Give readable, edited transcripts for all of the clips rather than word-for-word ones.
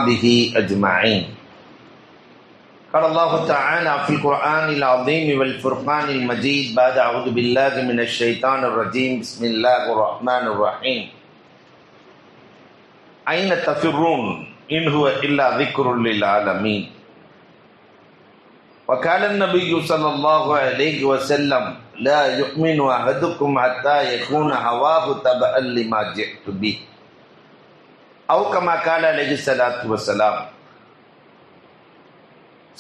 به أجمعين. قال الله تعالى في القرآن العظيم والفرقان المجيد بعد أعوذ بالله من الشيطان الرجيم بسم الله الرحمن الرحيم. أين تفرون إن هو إلا ذكر للعالمين. وقال النبي صلى الله عليه وسلم لا يؤمن أحدكم حتى يكون هواه تبعا لما جئت به أو كما قال عليه الصلاة والسلام.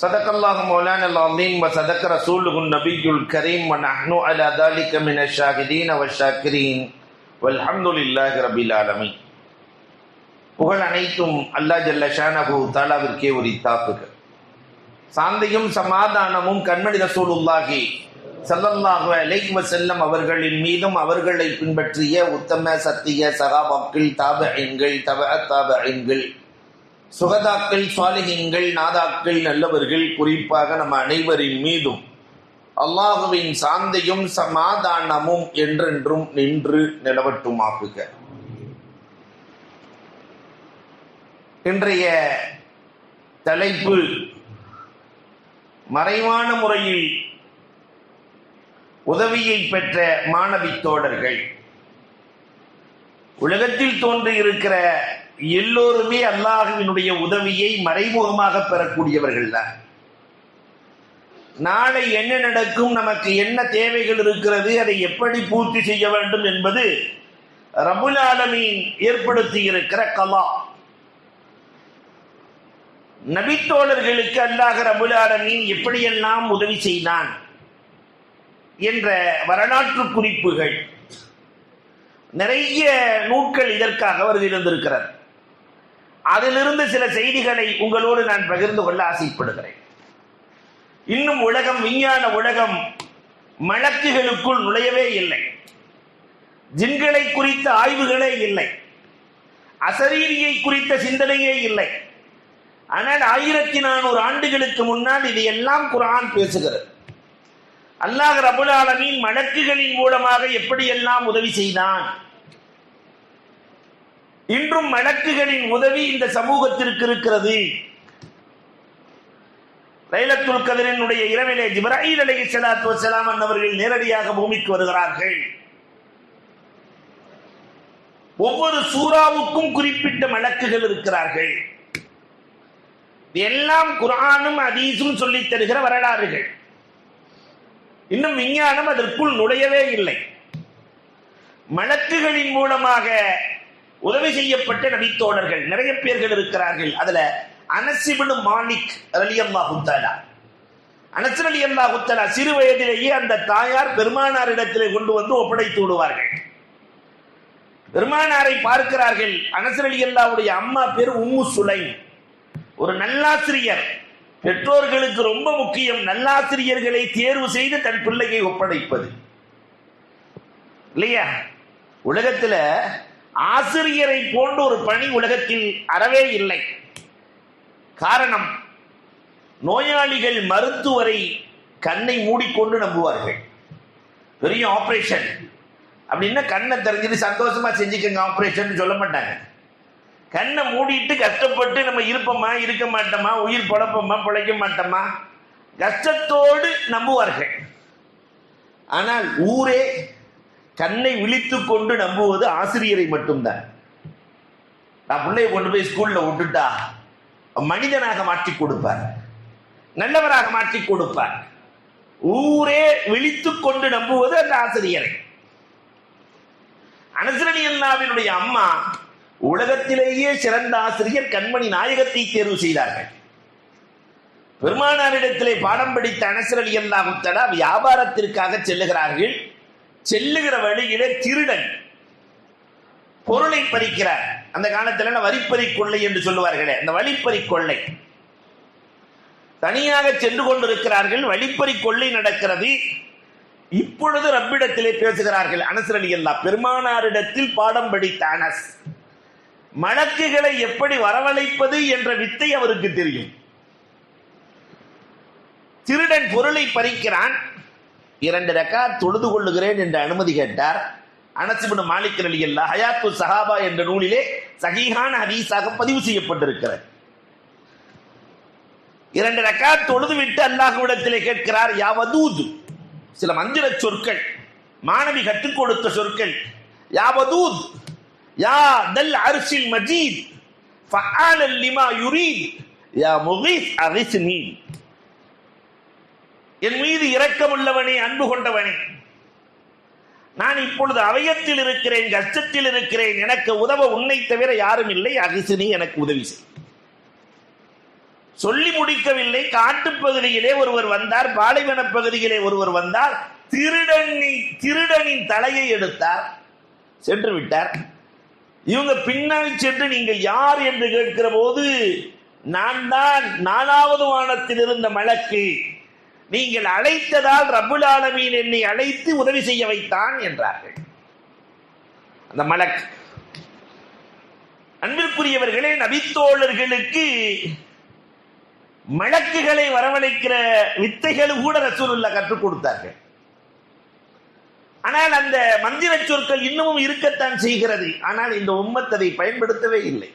صدق الله مولانا العظيم وصدق رسوله النبي الكريم ونحن على ذلك من الشاهدين والشاكرين والحمد لله رب العالمين. புகழ் அனைத்தும் அல்லாஹ் ஜல்ல ஷானஹு தஆலாவிற்கே உரித்தாக்குக. சாந்தியும் சமாதானமும் கண்மணி ரசூலுல்லாஹி ஸல்லல்லாஹு அலைஹி வஸல்லம் அவர்களின் மீதும் அவர்களை பின்பற்றிய உத்தம சத்திய சஹாபாக்கள், தாபிஈன்கள், தபஅத் தாபிஈன்கள், சுகதாக்கள், சாலிஹீன்கள், நாதாக்கள், நல்லவர்கள், குறிப்பாக நம் அனைவரின் மீதும் அல்லாஹுவின் சாந்தியும் சமாதானமும் என்றென்றும் நின்று நிலவட்டுமாக்குக. இன்றைய தலைப்பு மறைவான முறையில் உதவியை பெற்ற மாணவி தோழர்கள். உலகத்தில் தோன்றியிருக்கிற எல்லோருமே அல்லாஹுவினுடைய உதவியை மறைமுகமாக பெறக்கூடியவர்கள் தான். நாளை என்ன நடக்கும், நமக்கு என்ன தேவைகள் இருக்கிறது, அதை எப்படி பூர்த்தி செய்ய வேண்டும் என்பது ரப்புல் ஆலமீன் ஏற்படுத்தி இருக்கிற கலா. நபித்தோழர்களுக்கு அல்லாஹ் ரப்புல் ஆலமீன் எப்படியெல்லாம் உதவி செய்தான் என்ற வரலாற்று குறிப்புகள் நிறைய நூல்கள் இதற்காக வருகிறது. அதிலிருந்து சில செய்திகளை உங்களோடு நான் பகிர்ந்து கொள்ள ஆசைப்படுகிறேன். இன்னும் உலகம், விஞ்ஞான உலகம் மலக்குகளுக்குள் நுழையவே இல்லை. ஜின்களை குறித்த ஆய்வுகளே இல்லை. அசரீரியை குறித்த சிந்தனையே இல்லை. ஆனால் 1400 ஆண்டுகளுக்கு முன்னால் இது எல்லாம் குர்ஆன் பேசுகிறது. அல்லாஹ் ரப்புல் ஆலமீன் மலக்குகளின் மூலமாக எப்படியெல்லாம் உதவி செய்தான். இன்றும் மலக்குகளின் உதவி இந்த சமூகத்திற்கு இருக்கிறது. லைலத்துல் கத்ரினுடைய இரவிலே ஜிப்ராயில் அலைஹிஸ்ஸலாத்து வஸ்ஸலாம் அவர்கள் நேரடியாக பூமிக்கு வருகிறார்கள். ஒவ்வொரு சூறாவுக்கும் குறிப்பிட்ட மலக்குகள் இருக்கிறார்கள். எல்லாம் குர்ஆனும் ஹதீஸும் சொல்லித் தருகிற வரலாறுகள். இன்னும் விஞ்ஞானம் அதற்குள் நுழையவே இல்லை. மலக்குகளின் மூலமாக உதவி செய்யப்பட்ட நபித்தோழர்கள் நிறைய பேர்கள் இருக்கிறார்கள். அதுல அனஸ் இப்னு மாலிக் ரலியல்லாஹு தஆலா, அனஸ் ரலியல்லாஹு தஆலா சிறு வயதிலேயே அந்த தாயார் பெருமானாரிடத்திலே கொண்டு வந்து ஒப்படைத்து விடுவார்கள். பெருமானாரை பார்க்கிறார்கள். அனஸ் ரலியல்லாஹுடைய அம்மா பேர் உம்மு சுலைம். ஒரு நல்லாசிரியர். பெற்றோர்களுக்கு ரொம்ப முக்கியம் நல்லாசிரியர்களை தேர்வு செய்து தன் பிள்ளையை ஒப்படைப்பது இல்லையா? உலகத்துல ஆசிரியரை போன்ற ஒரு பணி உலகத்தில் அறவே இல்லை. காரணம், நோயாளிகள் மருத்துவரை கண்ணை மூடிக்கொண்டு நம்புவார்கள். பெரிய ஆபரேஷன் அப்படின்னா கண்ணை தெரிஞ்சுட்டு சந்தோஷமா செஞ்சுக்கங்க ஆபரேஷன் சொல்ல மாட்டாங்க. கண்ணை மூடிட்டு கஷ்டப்பட்டு நம்ம இருப்போமா, இருக்க மாட்டோமா, உயிர் பொழப்போமா, பொழைக்க மாட்டோமா, கஷ்டத்தோடு நம்புவார்கள். ஆனால் ஊரே கண்ணை விழித்துக் கொண்டு நம்புவது ஆசிரியரை மட்டும்தான். நான் பிள்ளையை கொண்டு போய் ஸ்கூல்ல விட்டுட்டா மனிதனாக மாற்றி கொடுப்பார், நல்லவராக மாற்றி கொடுப்பார். ஊரே விழித்துக் கொண்டு நம்புவது அந்த ஆசிரியரை. அனஸ் ரலியல்லாஹுவினுடைய அம்மா உலகத்திலேயே சிறந்த ஆசிரியர் கண்மணி நாயகத்தை தேர்வு செய்தார்கள். பெருமானாரிடத்திலே பாடம் படித்த அனஸ் ரலியல்லாஹு தஆலா வியாபாரத்திற்காக செல்லுகிறார்கள். செல்லுகிற வழியிலே திருடன் பொருளை பறிக்கிறார். அந்த காலத்தில் வழிப்பறி கொள்ளை என்று சொல்லுவார்களே, அந்த வழிப்பறி கொள்ளை. தனியாக சென்று கொண்டிருக்கிறார்கள். வழிப்பறி கொள்ளை நடக்கிறது. இப்பொழுது ரப்பிடத்திலே பேசுகிறார்கள். அனஸ் ரலியல்லாஹு பெருமானாரிடத்தில் பாடம் படித்த அனஸ் மலக்குகளை எப்படி வரவழைப்பது என்ற வித்தை அவருக்கு தெரியும். திருடன் பொருளை பறிக்கிறான். 2 ரக்காத் தொழுது கொள்ளுகிறேன் என்று அனுமதி கேட்டார். அனஸ் இப்னு மாலிக் ரலியல்லாஹு ஹயாத்து சஹாபா என்ற நூலிலே சஹீஹான ஹதீஸாக பதிவு செய்யப்பட்டிருக்கிறது. 2 ரக்காத் தொழுது விட்டு அல்லாஹ்விடத்திலே கேட்கிறார், யா வதூத், சில மந்திர சொற்கள், மாணவி கற்றுக் கொடுத்த சொற்கள். யா வதூத், யா தல் அர்ஷில் மஜீத், ஃபஆலல் லிமா யுரீத், யா முகீத் அகிஸ்னி. என் மீது இரக்கமுள்ளவனே, அன்பு கொண்டவனே, நான் இப்பொழுது அவயத்தில் இருக்கிறேன், கஷ்டத்தில் இருக்கிறேன், எனக்கு உதவ உன்னை தவிர யாரும் இல்லை, அகிஸ்னி, எனக்கு உதவி செய். சொல்லி முடிக்கவில்லை. காட்டுப்பகுதியிலே ஒருவர் வந்தார், பாலைவன பகுதியிலே ஒருவர் வந்தார், திருடனின் தலையை எடுத்தார், சென்று விட்டார். இவங்க பின்னால் சென்று நீங்கள் யார் என்று கேட்கிற போது, நான் தான் 4வது வானத்தில் இருந்த மலக்கு, நீங்கள் அழைத்ததால் ரப்புல் ஆலமீன் என்னை அழைத்து உதவி செய்ய வைத்தான் என்றார்கள் அந்த மலக். அன்பிற்குரியவர்களே, நபித்தோழர்களுக்கு மலக்குகளை வரவழைக்கிற வித்தைகள் கூட ரசூலுல்லாஹ் கற்றுக் கொடுத்தார்கள். ஆனால் அந்த மந்திர சொற்கள் இன்னமும் இருக்கத்தான் செய்கிறது. ஆனால் இந்த உம்மத் அதை பயன்படுத்தவே இல்லை.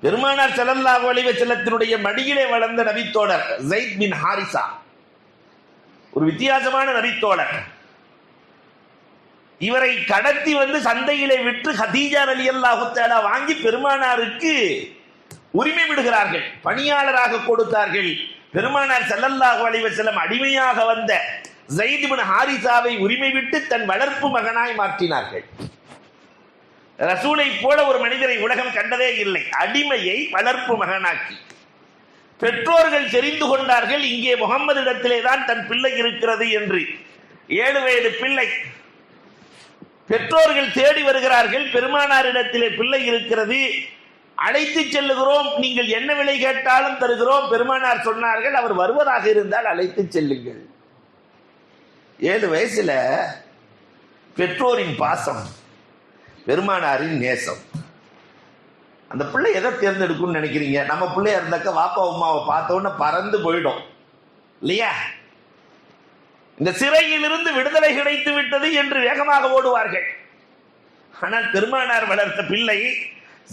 பெருமானார் ஸல்லல்லாஹு அலைஹி வஸல்லத்தினுடைய மடியிலே வளர்ந்த நபித்தோழர் ஸைத் பின் ஹாரிஸா ஒரு வித்தியாசமான நபித்தோழர். இவரை கடத்தி வந்து சந்தையிலே விற்று ஹதீஜா ரலியல்லாஹு தஆலா வாங்கி பெருமானாருக்கு உரிமை விடுகிறார்கள், பணியாளராக கொடுத்தார்கள். பெருமானார் ஸல்லல்லாஹு அலைஹி வஸல்லம் அடிமையாக வந்த ஸைத் பின் ஹாரிஸாவை உரிமை விட்டு தன் வளர்ப்பு மகனாய் மாற்றினார்கள். ரசூலை போல ஒரு மனிதரை உலகம் கண்டதே இல்லை. அடிமையை வளர்ப்பு மகனாக்கி பெற்றோர்கள் தெரிந்து கொண்டார்கள், இங்கே முகம்மது இடத்திலே தான் தன் பிள்ளை இருக்கிறது என்று. 7 வயது பிள்ளை. பெற்றோர்கள் தேடி வருகிறார்கள், பெருமானாரிடத்திலே பிள்ளை இருக்கிறது, அழைத்து செல்லுகிறோம், நீங்கள் என்ன விலை கேட்டாலும் தருகிறோம். பெருமானார் சொன்னார்கள், அவர் வருவதாக இருந்தால் அழைத்து செல்லுங்கள். 7 வயசுல பெற்றோரின் பாசம், பெருமானாரின் நேசம். அந்த பிள்ளை எதை தேர்ந்தெடுக்கும் நினைக்கிறீங்க? நம்ம பிள்ளையா இருந்தாக்க வாப்பா அம்மாவை பார்த்த உடனே பறந்து போயிடும் இல்லையா? இந்த சிறையிலிருந்து விடுதலை கிடைத்து விட்டது என்று வேகமாக ஓடுவார்கள். ஆனால் பெருமானார் வளர்த்த பிள்ளை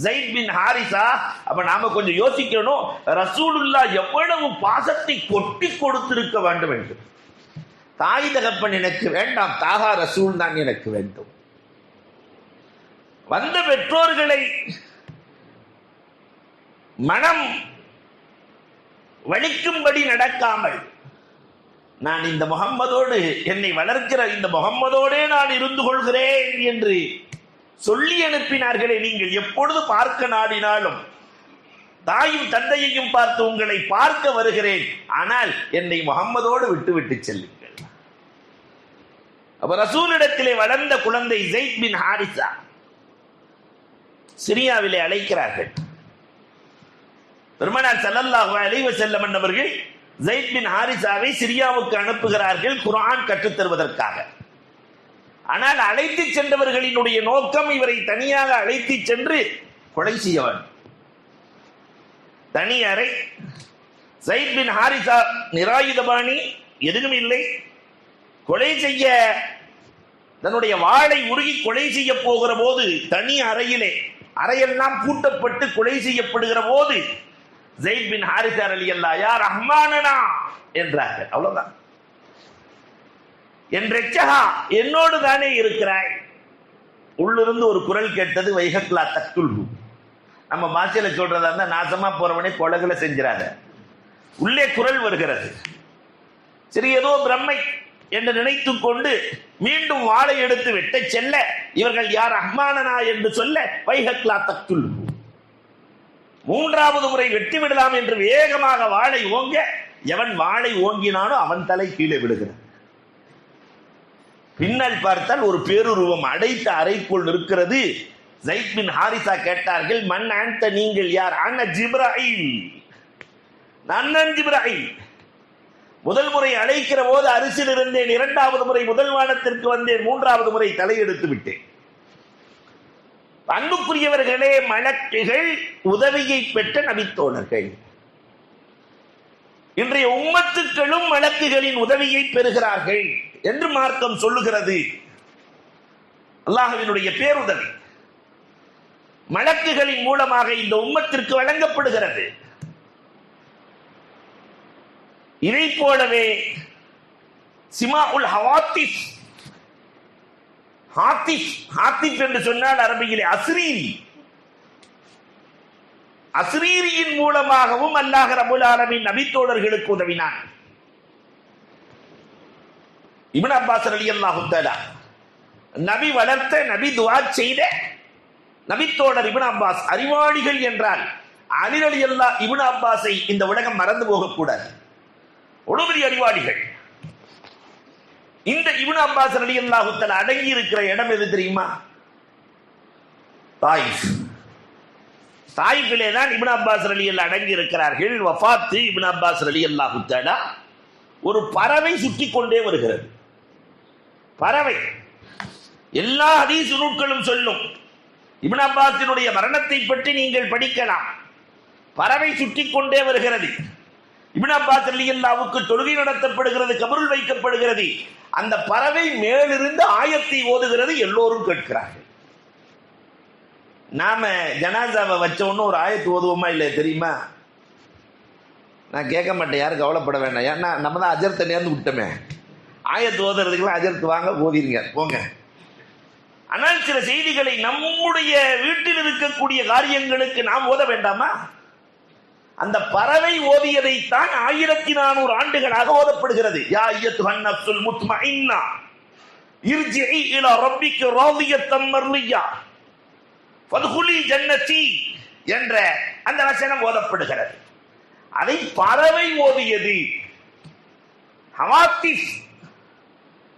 ஸைத் பின் ஹாரிஸா. அப்ப நாம கொஞ்சம் யோசிக்கணும், ரசூலுல்லாஹ் எவ்வளவு பாசத்தை கொட்டி கொடுத்திருக்க வேண்டும் என்று. தாய் தகப்பன் எனக்கு வேண்டாம், தாகா ரசூல் தான் எனக்கு வேண்டும். வந்த பெற்றோர்களை மனம் வலிக்கும்படி நடக்காமல், நான் இந்த முகம்மதோடு, என்னை வளர்க்கிற இந்த முகம்மதோடே நான் இருந்து கொள்கிறேன் என்று சொல்லி அனுப்பினார்களே. நீங்கள் எப்பொழுது பார்க்க நாடினாலும் தாயும் தந்தையையும் பார்த்து உங்களை பார்க்க வருகிறேன், ஆனால் என்னை முகம்மதோடு விட்டு செல்லுங்கள். அப்ப ரசூலிடத்திலே வளர்ந்த குழந்தை ஸைத் பின் ஹாரிஸா சிரியாவிலே அழைக்கிறார்கள். பெருமானார் ஸல்லல்லாஹு அலைஹி வஸல்லம் அவர்கள் ஸைத் பின் ஹாரிஸாவை சிரியாவுக்கு அனுப்புகிறார்கள் குர்ஆன் கற்றுத் தருவதற்காக. ஆனால் அழைத்து சென்றவர்களினுடைய நோக்கம் இவரை தனியாக அழைத்து சென்று கொலை செய்ய வேண்டும். தனி அறை, ஸைத் பின் ஹாரிஸா நிராயுதபாணி, எதுவும் இல்லை. கொலை செய்ய தன்னுடைய வாளை உருகி கொலை செய்ய போகிற போது தனி அறையிலே, அறையெல்லாம் பூட்டப்பட்டு கொலை செய்யப்படுகிற போது ஸைத் பின் ஹாரிஸா ரலியல்லாஹு யா ரஹ்மானனா என்றார்கள். அவ்வளவுதான். என் ரட்சகா, என்னோடு தானே இருக்கிறாய். உள்ளிருந்து ஒரு குரல் கேட்டது, வைஹக்லா தக்துல்ஹு. நம்ம பாஷையில சொல்றதா இருந்தா, நாசமா போறவனே கொலைகளை செஞ்சிராத. உள்ளே குரல் வருகிறது. சரி, ஏதோ பிரம்மை என்று நினைத்துக் கொண்டு மீண்டும் வாளை எடுத்து வெட்ட செல்ல, இவர்கள் யார் ரஹ்மானனா என்று சொல்ல, வைஹக்லா தக்துல்ஹு. 3வது முறை வெட்டி விடலாம் என்று வேகமாக வாளை ஓங்க, எவன் வாளை ஓங்கினானோ அவன் தலை கீழே விடுகிறான். பின்னால் பார்த்தால் ஒரு பேருருவம் அடைத்த அறைக்குள் இருக்கிறது. ஸைத் பின் ஹாரிஸா கேட்டார்கள், மன் அன்த, நீங்கள் யார்? அன ஜிப்ராயில், நான் ஜிப்ராயில். முதல் முறை அழைக்கிற போது அரிசியில் இருந்தேன், 2வது முறை முதல் வானத்திற்கு வந்தேன், 3வது முறை தலையெடுத்து விட்டேன். அன்புக்குரியவர்களே, மலக்குகள் உதவியை பெற்ற நபித்தோழர்கள். இன்றைய உம்மத்துக்களும் மலக்குகளின் உதவியை பெறுகிறார்கள் என்று மார்க்கம் சொல்லுகிறது. அல்லாஹ்வினுடைய பேருதவி. மலக்குகளின் மூலமாக இந்த உம்மத்திற்கு வழங்கப்படுகிறது. இதை போலவே சிமாஉல் ஹவாத்திஸ், ஹாத்திப் என்று சொன்னால் அரபியிலே அஸ்ரீரி, அஸ்ரீரியின் மூலமாகவும் அல்லாஹ் ரப்பல் ஆலமீன் நபித்தோழர்களுக்கு உதவினான். இப்னு அப்பாஸ் ரலியல்லாஹு தஆலா, நபி வளர்த்த, நபி துஆ செய்த நபித்தோழர் இப்னு அப்பாஸ் அறிவாளிகள் என்றால் அலி ரலியல்லாஹு இப்னு அப்பாஸை இந்த உலகம் மறந்து போகக்கூடாது. ஒருபடி அறிவாளிகள். இந்த இப்னு அப்பாஸ் ரலியல்லாஹு தஆலா அடங்கி இருக்கிற இடம் எது தெரியுமா? தாயிஃப். தாயிஃபிலே தான் இப்னு அப்பாஸ் ரலியல்லாஹு அடங்கி இருக்கிறார்கள். வஃபாத் இப்னு அப்பாஸ் ரலியல்லாஹு தஆலா ஒரு பறவை சுற்றி கொண்டே வருகிறது. பறவை எல்லா ஹதீஸ் நூல்களும் சொல்லும். இப்னு அப்பாஸினுடைய மரணத்தை பற்றி நீங்கள் படிக்கலாம். பறவை சுற்றி கொண்டே வருகிறது. இப்னு அப்பாஸ் ரலியல்லாஹுவுக்கு தொழுகை நடத்தப்படுகிறது, கபருள் வைக்கப்படுகிறது. அந்த பறவை மேலிருந்து ஆயத்தை ஓதுகிறது, எல்லோரும் கேட்கிறார்கள். நாம ஜனாசாவை வச்சோன்னு ஒரு ஆயத்து ஓதுவோமா இல்லை தெரியுமா? நான் கேட்க மாட்டேன், யாரும் கவலைப்பட வேண்டாம். ஏன்னா நம்ம தான் அஜர்த்தை நேர்ந்து விட்டோமே. ஆயத்து ஓதுறதுக்குலாம் அஜர்த்து வாங்க, ஓதிருங்க போங்க. ஆனால் சில செய்திகளை நம்முடைய வீட்டில் இருக்கக்கூடிய காரியங்களுக்கு நாம் ஓத வேண்டாமா? அந்த பறவை ஓதியதைத்தான் 1400 ஆண்டுகளாக ஓதப்படுகிறது. யா அய்யத்துஹன் நஃப்ஸுல் முத்மஇன்னா இர்ஜிஇ இலா ரப்பிக ராதியத்தம் மர்லியா ஃபத்குலி ஜன்னதி என்ற அந்த வசனம் ஓதப்படுகிறது. அதை பறவை ஓதியது. ஹவாத்திஸ்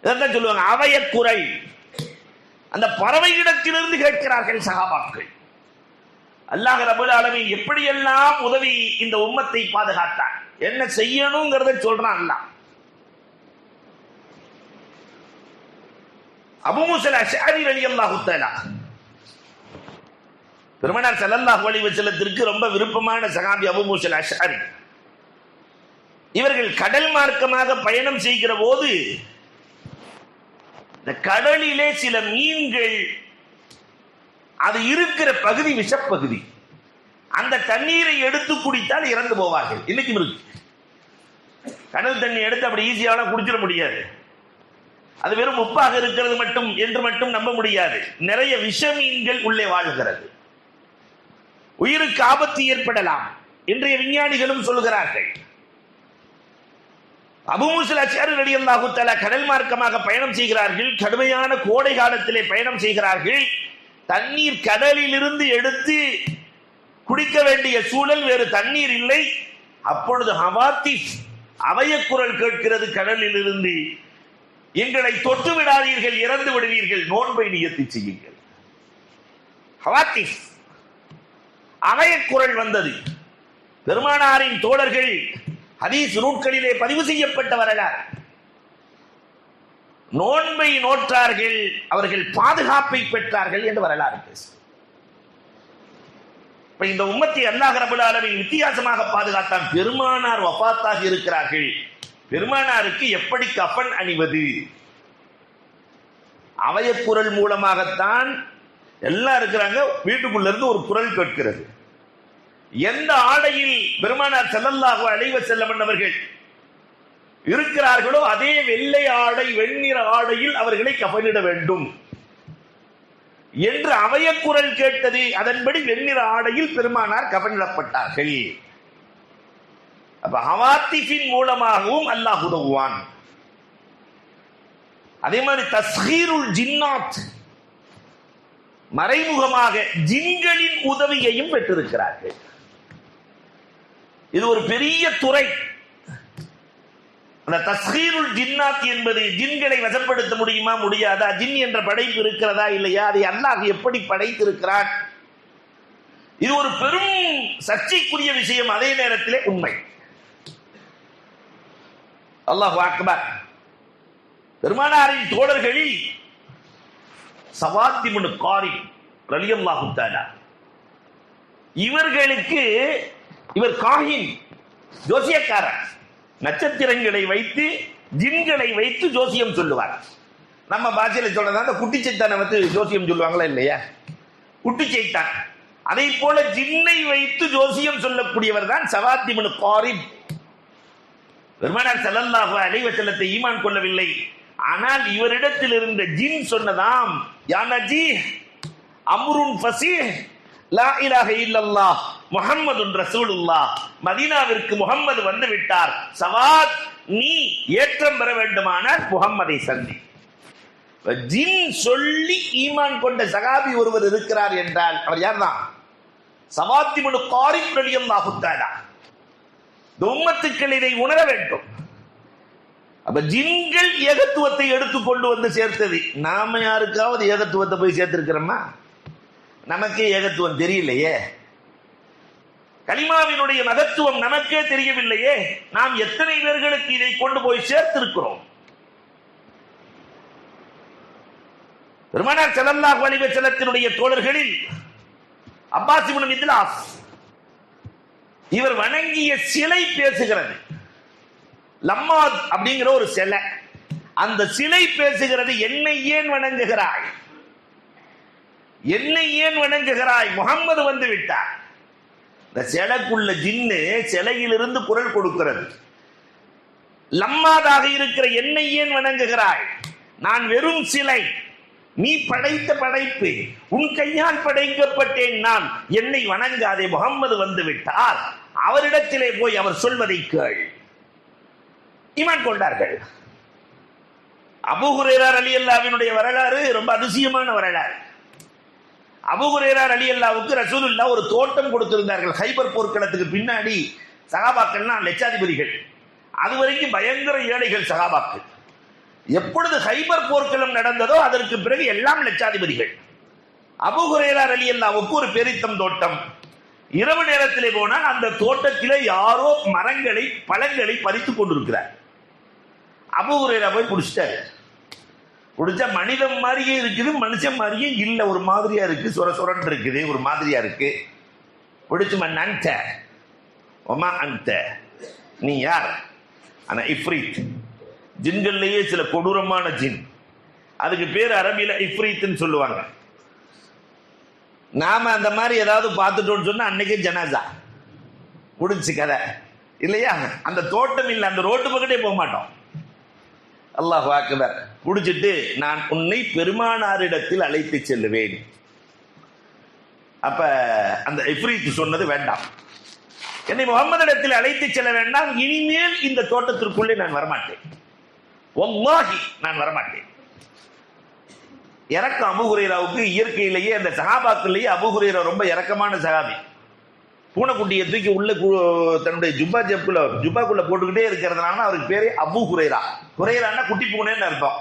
இதான் சொல்லுவாங்க, அவய குரல். அந்த பறவையிடத்திலிருந்து கேட்கிறார்கள் சஹாபாக்கள். அல்லாஹ் ரப்பல் ஆலமீன் எப்படியெல்லாம் உதவி இந்த உம்மத்தை பாதுகாத்தான், என்ன செய்யணுங்கிறத சொல்றான் அல்லாஹ். அபூ மூஸா அஷ்அரி ரலியல்லாஹு தஆலா, பெருமானார் ஸல்லல்லாஹு அலைஹி வஸல்லத்திற்கு ரொம்ப விருப்பமான சஹாபி அபூ மூஸா அஷ்அரி. இவர்கள் கடல் மார்க்கமாக பயணம் செய்கிற போது இந்த கடலிலே சில மீன்கள், அது இருக்கிற பகுதி விஷப்பகுதி, அந்த தண்ணீரை எடுத்து குடித்தால் இறந்து போவார்கள். இன்னைக்கும் இருக்கு. கடல் தண்ணி எடுத்து அப்படி ஈஸியாக குடிச்சிட முடியாது. அது வெறும் உப்பாக இருக்கிறது மட்டும் என்று மட்டும் நம்ப முடியாது. நிறைய விஷ மீன்கள் உள்ளே வாழ்கிறது. உயிருக்கு ஆபத்து ஏற்படலாம். இன்றைய விஞ்ஞானிகளும் சொல்கிறார்கள். அபூ மூஸா அஷ்அரி ரலியல்லாஹு தஆலா கடல் மார்க்கமாக பயணம் செய்கிறார்கள். கடுமையான கோடை காலத்திலே பயணம் செய்கிறார்கள். தண்ணீர் கடலில் இருந்து எடுத்து குடிக்க வேண்டிய சூழல், வேறு தண்ணீர் இல்லை. அப்பொழுது ஹவாத்திஸ் அவயக்குரல் கேட்கிறது கடலில் இருந்து, எங்களை தொட்டு விடாதீர்கள், இறந்து விடுவீர்கள், நோன்பை நியத்து செய்யுங்கள். ஹவாத்திஸ் அவயக்குரல் வந்தது. பெருமானாரின் தோழர்கள் ஹதீஸ் நூல்களிலே பதிவு செய்யப்பட்ட வரலாறு. நோன்பை நோற்றார்கள், அவர்கள் பாதுகாப்பை பெற்றார்கள் என்று வரலாறு பேசு. இப்ப இந்த உம்மத்தை அல்லாஹ் ரப்பல் ஆலமீன் வித்தியாசமாக பாதுகாத்தான். பெருமானார் வஃபாத்தாக இருக்கிறார்கள். பெருமானாருக்கு எப்படி கஃன் அணிவது? அவயக்குரல் மூலமாகத்தான் எல்லாம் இருக்கிறாங்க. வீட்டுக்குள்ள இருந்து ஒரு குரல் கேட்கிறது. எந்த ஆடையில் பெருமானார் ஸல்லல்லாஹு அலைஹி வஸல்லம் அவர்கள் இருக்கிறார்களோ அதே வெள்ளை ஆடை, வெண்ணிற ஆடையில் அவர்களை கஃனிட வேண்டும் என்று அவயக்குரல் கேட்டது. அதன்படி வெண்ணிற ஆடையில் பெருமானார் கஃனிடப்பட்டார்கள். அப்ப ஹவாத்திஃபின் மூலமாகவும் அல்லாஹ் உதவுவான். அதே மாதிரி தஸ்ஹீருல் ஜின்னாத், மறைமுகமாக ஜின்களின் உதவியையும் பெற்றிருக்கிறார்கள். இது ஒரு பெரிய துறை. அந்த தஸ்ஹீருல் ஜின்னாத் என்பது ஜின்களை வசப்படுத்த முடியுமா, முடியாதா? ஜின் என்ற படைப்பு இருக்கிறதா இல்லையா? அதை அல்லாஹ் எப்படி படைத்திருக்கிறான்? இது ஒரு பெரும் சர்ச்சைக்குரிய விஷயம், அதே நேரத்திலே உண்மை. அல்லாஹு அக்பர். பெருமானாரின் தோழர்களில் சவாத் இப்னு காரி ரலியல்லாஹு தஆலா, இவர்களுக்கு இவர் காஹின், ஜோசியக்காரர். நட்சத்திரங்களை வைத்து ஜின்களை வைத்து ஜோசியம் சொல்லுவார். நம்ம பாஷையில சொல்றதா அந்த குட்டி சைத்தானை வந்து ஜோசியம் சொல்லுவாங்களா இல்லையா? குட்டி சைத்தான் அதை போல ஜின்னை வைத்து ஜோசியம் சொல்லக்கூடியவர் தான் சவாத் இப்னு காரிப். பெருமானார் ஸல்லல்லாஹு அலைஹி வஸல்லத்தை ஈமான் கொள்ளவில்லை. ஆனால் இவரிடத்தில் இருந்த ஜின் சொன்னதாம், யா நஜீஹ் அம்ருன் ஃபஸீஹ் லா இலாஹ இல்லல்லாஹ் முஹம்மதுன் ரசூலுல்லாஹ், மதீனாவிற்கு முகம்மது வந்து விட்டார், சவாத் நீ ஏற்றம் பெற வேண்டுமானால் முகம்மதை சந்தி. ஜின் சொல்லி ஈமான் கொண்ட சகாபி ஒருவர் இருக்கிறார் என்றால் அவர் யார்தான்? சவாத் இப்னு காரிப் ரலியல்லாஹு தஆலா. உம்மத்துக்கள் இதை உணர வேண்டும். அப்ப ஜின்கள் ஏகத்துவத்தை எடுத்து கொண்டு வந்து சேர்த்தது. நாம யாருக்காவது ஏகத்துவத்தை போய் சேர்த்திருக்கிறோமா? நமக்கு ஏகத்துவம் தெரியலையே. கலிமாவினுடைய மகத்துவம் நமக்கே தெரியவில்லையே. நாம் எத்தனை பேர்களுக்கு இதை கொண்டு போய் சேர்த்திருக்கிறோம்? பெருமானார் ஸல்லல்லாஹு அலைஹி வஸல்லத்தினுடைய தோழர்களில் அப்பாஸ் இப்னு மித்லாஸ், இவர் வணங்கிய சிலை பேசுகிறது. லம்மாத் அப்படிங்கிற ஒரு சிலை, அந்த சிலை பேசுகிறது, என்னை ஏன் வணங்குகிறாய், என்னை ஏன் வணங்குகிறாய், முகம்மது வந்து விட்டார். இந்த சிலைக்குள்ள ஜின்னு சிலையிலிருந்து குரல் கொடுக்கிறது. லம்மாதாக இருக்கிற என்னை ஏன் வணங்குகிறாய், நான் வெறும் சிலை, நீ படைத்த படைப்பு, உன் கையால் படைக்கப்பட்டேன் நான், என்னை வணங்காதே, முகம்மது வந்து விட்டார், அவரிடத்திலே போய் அவர் சொல்வதை கேள். ஈமான் கொண்டார்கள். அபூ ஹுரைரா ரலியல்லாஹுவினுடைய வரலாறு ரொம்ப அதிசயமான வரலாறு. அபூ ஹுரைரா ரலியல்லாஹுவுக்கு ரசூலுல்லாஹ் ஒரு தோட்டம் கொடுத்திருந்தார்கள். ஹைபர் போர்க்களத்துக்கு பின்னாடி சஹாபாக்கள்லாம் லட்சாதிபதிகள், அதுவரைக்கும் பயங்கர ஏழைகள் சஹாபாக்கள். எப்பொழுது ஹைபர் போர்க்களம் நடந்ததோ அதற்கு பிறகு எல்லாம் லட்சாதிபதிகள். அபூ ஹுரைரா ரலியல்லாஹுவுக்கு ஒரு பெரித்தம் தோட்டம். இரவு நேரத்திலே போனால் அந்த தோட்டத்திலே யாரோ மரங்களை பழங்களை பறித்துக் கொண்டிருக்கிறார். அபூ ஹுரைரா போய் பிடிச்சிட்டாரு. பிடிச்சா மனிதன் மாதிரியே இருக்குது, மனுஷன் மாதிரியே இல்ல, ஒரு மாதிரியா இருக்கு, சொர சொரன் இருக்குது, ஒரு மாதிரியா இருக்கு. பிடிச்சு மன்ன ஒமா அந்த நீ யார்? ஆனா இஃப்ரீத், ஜின்கள்லயே சில கொடூரமான ஜின், அதுக்கு பேர் அரபியில இஃப்ரீத்னு சொல்லுவாங்க. நாம அந்த மாதிரி ஏதாவது பார்த்துட்டோம்னு சொன்னா அன்னைக்கே ஜனாசா முடிச்சு கதை இல்லையா? அந்த தோட்டம் இல்லை, அந்த ரோட்டு பக்கத்தே போக மாட்டோம். அல்லாஹ் அக்பர். முடிச்சிட்டு நான் உன்னை பெருமானாரிடத்தில் அழைத்து செல்லுவேன். அப்ப அந்த இஃப்ரீத் சொன்னது வேண்டாம், என்னை முகம்மதிடத்தில் அழைத்து செல்ல வேண்டாம், இனிமேல் இந்த தோட்டத்திற்குள்ளே நான் வரமாட்டேன், வல்லாஹி நான் வரமாட்டேன். இறக்கம் அபூ ஹுரைராவுக்கு இயற்கையிலேயே அந்த சஹாபாக்களிலேயே அபூ ஹுரைரா ரொம்ப இறக்கமான சஹாபி. பூனைக்குட்டியை தூக்கி உள்ள தன்னுடைய ஜுப்பாக்குள்ள போட்டுக்கிட்டே இருக்கிறதுனால அவருக்கு பேரு அபூ ஹுரைரா. ஹுரைரான்னா குட்டி பூனைன்னு அர்த்தம்,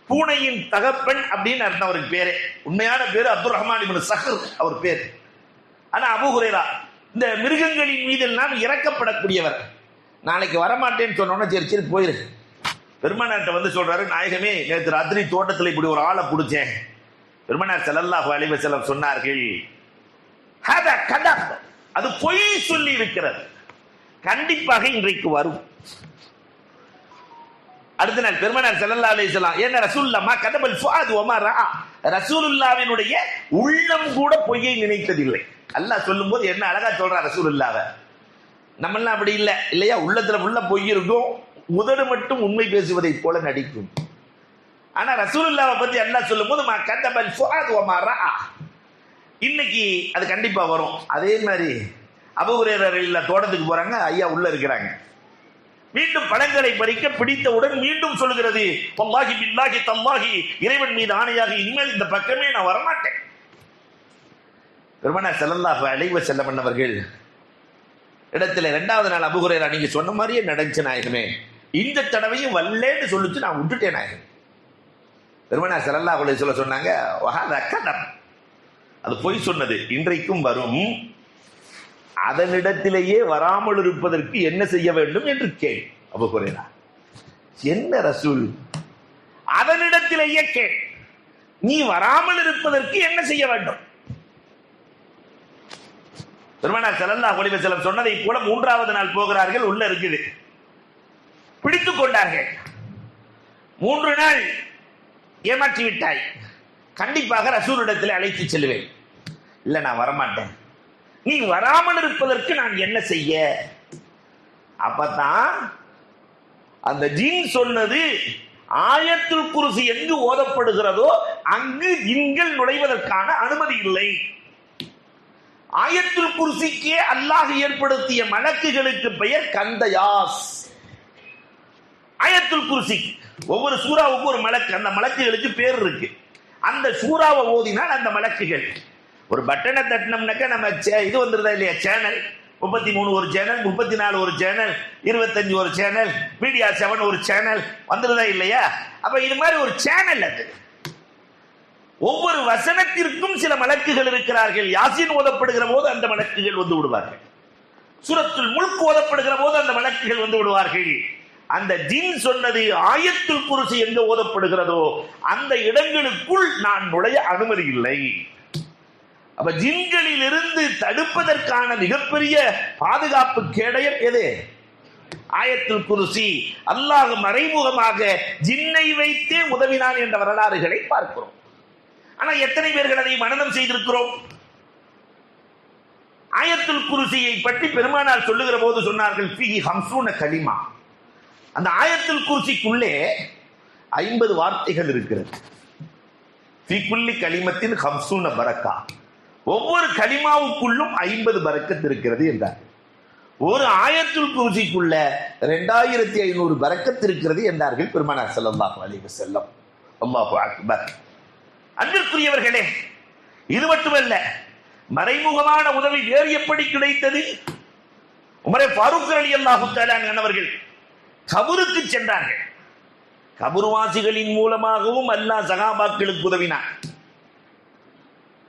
பூனையின் தகப்பன் அப்படின்னு அர்த்தம் அவருக்கு பேரு. உண்மையான பேரு அப்துல் ரஹ்மான் இப்னு சஹர் அவர் பேர். ஆனா அபூ ஹுரைரா இந்த மிருகங்களின் மீது எல்லாம் இறக்கப்படக்கூடியவர். நாளைக்கு வரமாட்டேன்னு சொன்னோன்னா சரி சரி போயிரு. பெருமானார்ட்ட வந்து சொல்றாரு, நாயகமே நேற்று ராத்திரி தோட்டத்தில் இப்படி ஒரு ஆளை பிடிச்சேன். பெருமானார் ஸல்லல்லாஹு அலைஹி வஸல்லம் சொன்னார்கள், ஹதா கதப், அது பொய் சொல்லி இருக்கிறது, கண்டிப்பாக இன்றைக்கு வரும். அடுத்த நாள் பெருமானார் ஸல்லல்லாஹு அலைஹி வஸல்லம், என்ன ரசூலுல்லாஹ் மா கதபல் ஃபுஆத் வ மா ரஆ, ரசூலுல்லாஹ்வினுடைய உள்ளம் கூட பொய்யை நினைத்ததில்லை. அல்லாஹ் சொல்லும்போது என்ன அழகா சொல்றா ரசூலுல்லாஹ். நம்மெல்லாம் அப்படி இல்லை இல்லையா? உள்ளத்துல உள்ள பொய் இருக்கும், முதடு மட்டும் உண்மை பேசுவதை போல நடிக்கும். ஆனா ரசூலுல்லாஹ்வை பத்தி அல்லாஹ் சொல்லும்போது மா கதபல் ஃபுஆத் வ மா ரஆ, இன்னைக்கு அது கண்டிப்பா வரும். அதே மாதிரி அபூ ஹுரைரா ரலியல்லாஹு தோட்டத்துக்கு போறாங்க, ஐயா உள்ள இருக்கிறாங்க. மீண்டும் பழங்களை பறிக்க பிடித்தவுடன் மீண்டும் சொல்லுகிறது, வல்லாஹி பில்லாஹி தல்லாஹி, இறைவன் மீது ஆணையாக இனிமேல் இந்த பக்கமே நான் வரமாட்டேன். பெருமானார் ஸல்லல்லாஹு அலைஹி வஸல்லம் அவர்கள் இடத்துல இரண்டாவது நாள் அபூ ஹுரைரா நீங்க சொன்ன மாதிரியே நடந்துச்சு நாயகமே, இந்த தடவையும் வல்லேன்னு சொல்லிச்சு, நான் விட்டுட்டேன் நாயகம். பெருமானார் ஸல்லல்லாஹு அலைஹி வஸல்லம் சொன்னாங்க, வஹாதா கதப், அது பொய் சொன்னது, இன்றைக்கும் வரும், அதனிடத்திலேயே வராமல் இருப்பதற்கு என்ன செய்ய வேண்டும் என்று கேள். அபூ ஹுரைரா, என்ன ரசூல், அதனிடத்திலேயே கேள், நீ வராமல் இருப்பதற்கு என்ன செய்ய வேண்டும்? பெருமானார் ஸல்லல்லாஹு அலைஹி வஸல்லம் சொன்னதை போல மூன்றாவது நாள் போகிறார்கள், உள்ள இருக்குது, பிடித்துக் கொண்டார்கள். 3 நாள் ஏமாற்றி விட்டாய், கண்டிப்பாக ரசூலிடத்தில் அழைத்து செல்வேன். இல்ல நான் வரமாட்டேன். நீ வராமல் இருப்பதற்கு நான் என்ன செய்ய? அப்பதான் அந்த ஜின் சொன்னது, ஆயத்துல் குர்சி எங்கு ஓதப்படுகிறதோ அங்கு ஜின்கள் நுழைவதற்கான அனுமதி இல்லை. ஆயத்துல் குர்சிக்கே அல்லாஹ் ஏற்படுத்திய மலக்குகளுக்கு பெயர் கந்தயாஸ். ஆயத்துல் குர்சி ஒவ்வொரு சூறாவுக்கு ஒரு மலக்கு, அந்த மலக்குகளுக்கு பேர் இருக்கு. அந்த சூறாவை ஓதினால் அந்த மலக்குகள், ஒரு பட்டனை தட்டினோம்னாக்க நம்ம இது வந்துருதா இல்லையா, சேனல் 33 ஒரு சேனல், 34 ஒரு சேனல், 25 ஒரு சேனல், மீடியா 7 ஒரு சேனல் வந்துருதா இல்லையா? அப்ப இது மாதிரி ஒரு சேனல். அது ஒவ்வொரு வசனத்திற்கும் சில மலக்குகள் இருக்கிறார்கள். யாசின் ஓதப்படுகிற போது அந்த மலக்குகள் வந்து விடுவார்கள். சூரத்துல் முல்க் ஓதப்படுகிற போது அந்த மலக்குகள் வந்து விடுவார்கள். அந்த ஜின் சொன்னது, ஆயத்துல் குர்சி எங்க ஓதப்படுகிறதோ அந்த இடங்களுக்குள் நான் நுழைய அனுமதி இல்லை. அப்ப ஜின்களில் இருந்து தடுப்பதற்கான மிகப்பெரிய பாதுகாப்பு கேடயம் எது? ஆயத்துல் குர்சி. அல்லாஹ் மறைமுகமாக ஜின்னை வைத்தே உதவினான் என்ற வரலாறுகளை பார்க்கிறோம். ஆனா எத்தனை பேர்கள் அதை மனனம் செய்திருக்கிறோம்? ஆயத்துல் குர்சியை பற்றி பெருமானார் சொல்லுகிற போது சொன்னார்கள், ஃபீஹி 50 கலிமா. அந்த ஆயத்துல் குர்சிக்குள்ளே 50 வார்த்தைகள் இருக்கிறது. ஃபீ குல்லி கலிமத்தின் 50 பரக்கா. ஒவ்வொரு கலிமாவுக்குள்ளும் 50 பரக்கத் இருக்கிறது என்றார். ஒரு ஆயத்துல் குர்சிக்குள்ள 2500 பரக்கத் இருக்கிறது என்றார்கள் பெருமானார் ஸல்லல்லாஹு அலைஹி வஸல்லம். அல்லாஹு அக்பர். அன்பிற்குரியவர்களே, இது மட்டுமல்ல, மறைமுகமான உதவி வேறு எப்படி கிடைத்தது? உமரே ஃபாரூக் ரலியல்லாஹு தஆலா அவர்கள் கபருக்கு சென்றார்கள். கபர்வாசிகளின் மூலமாகவும் அல்லாஹ் சகாபாக்களுக்கு உதவினார்.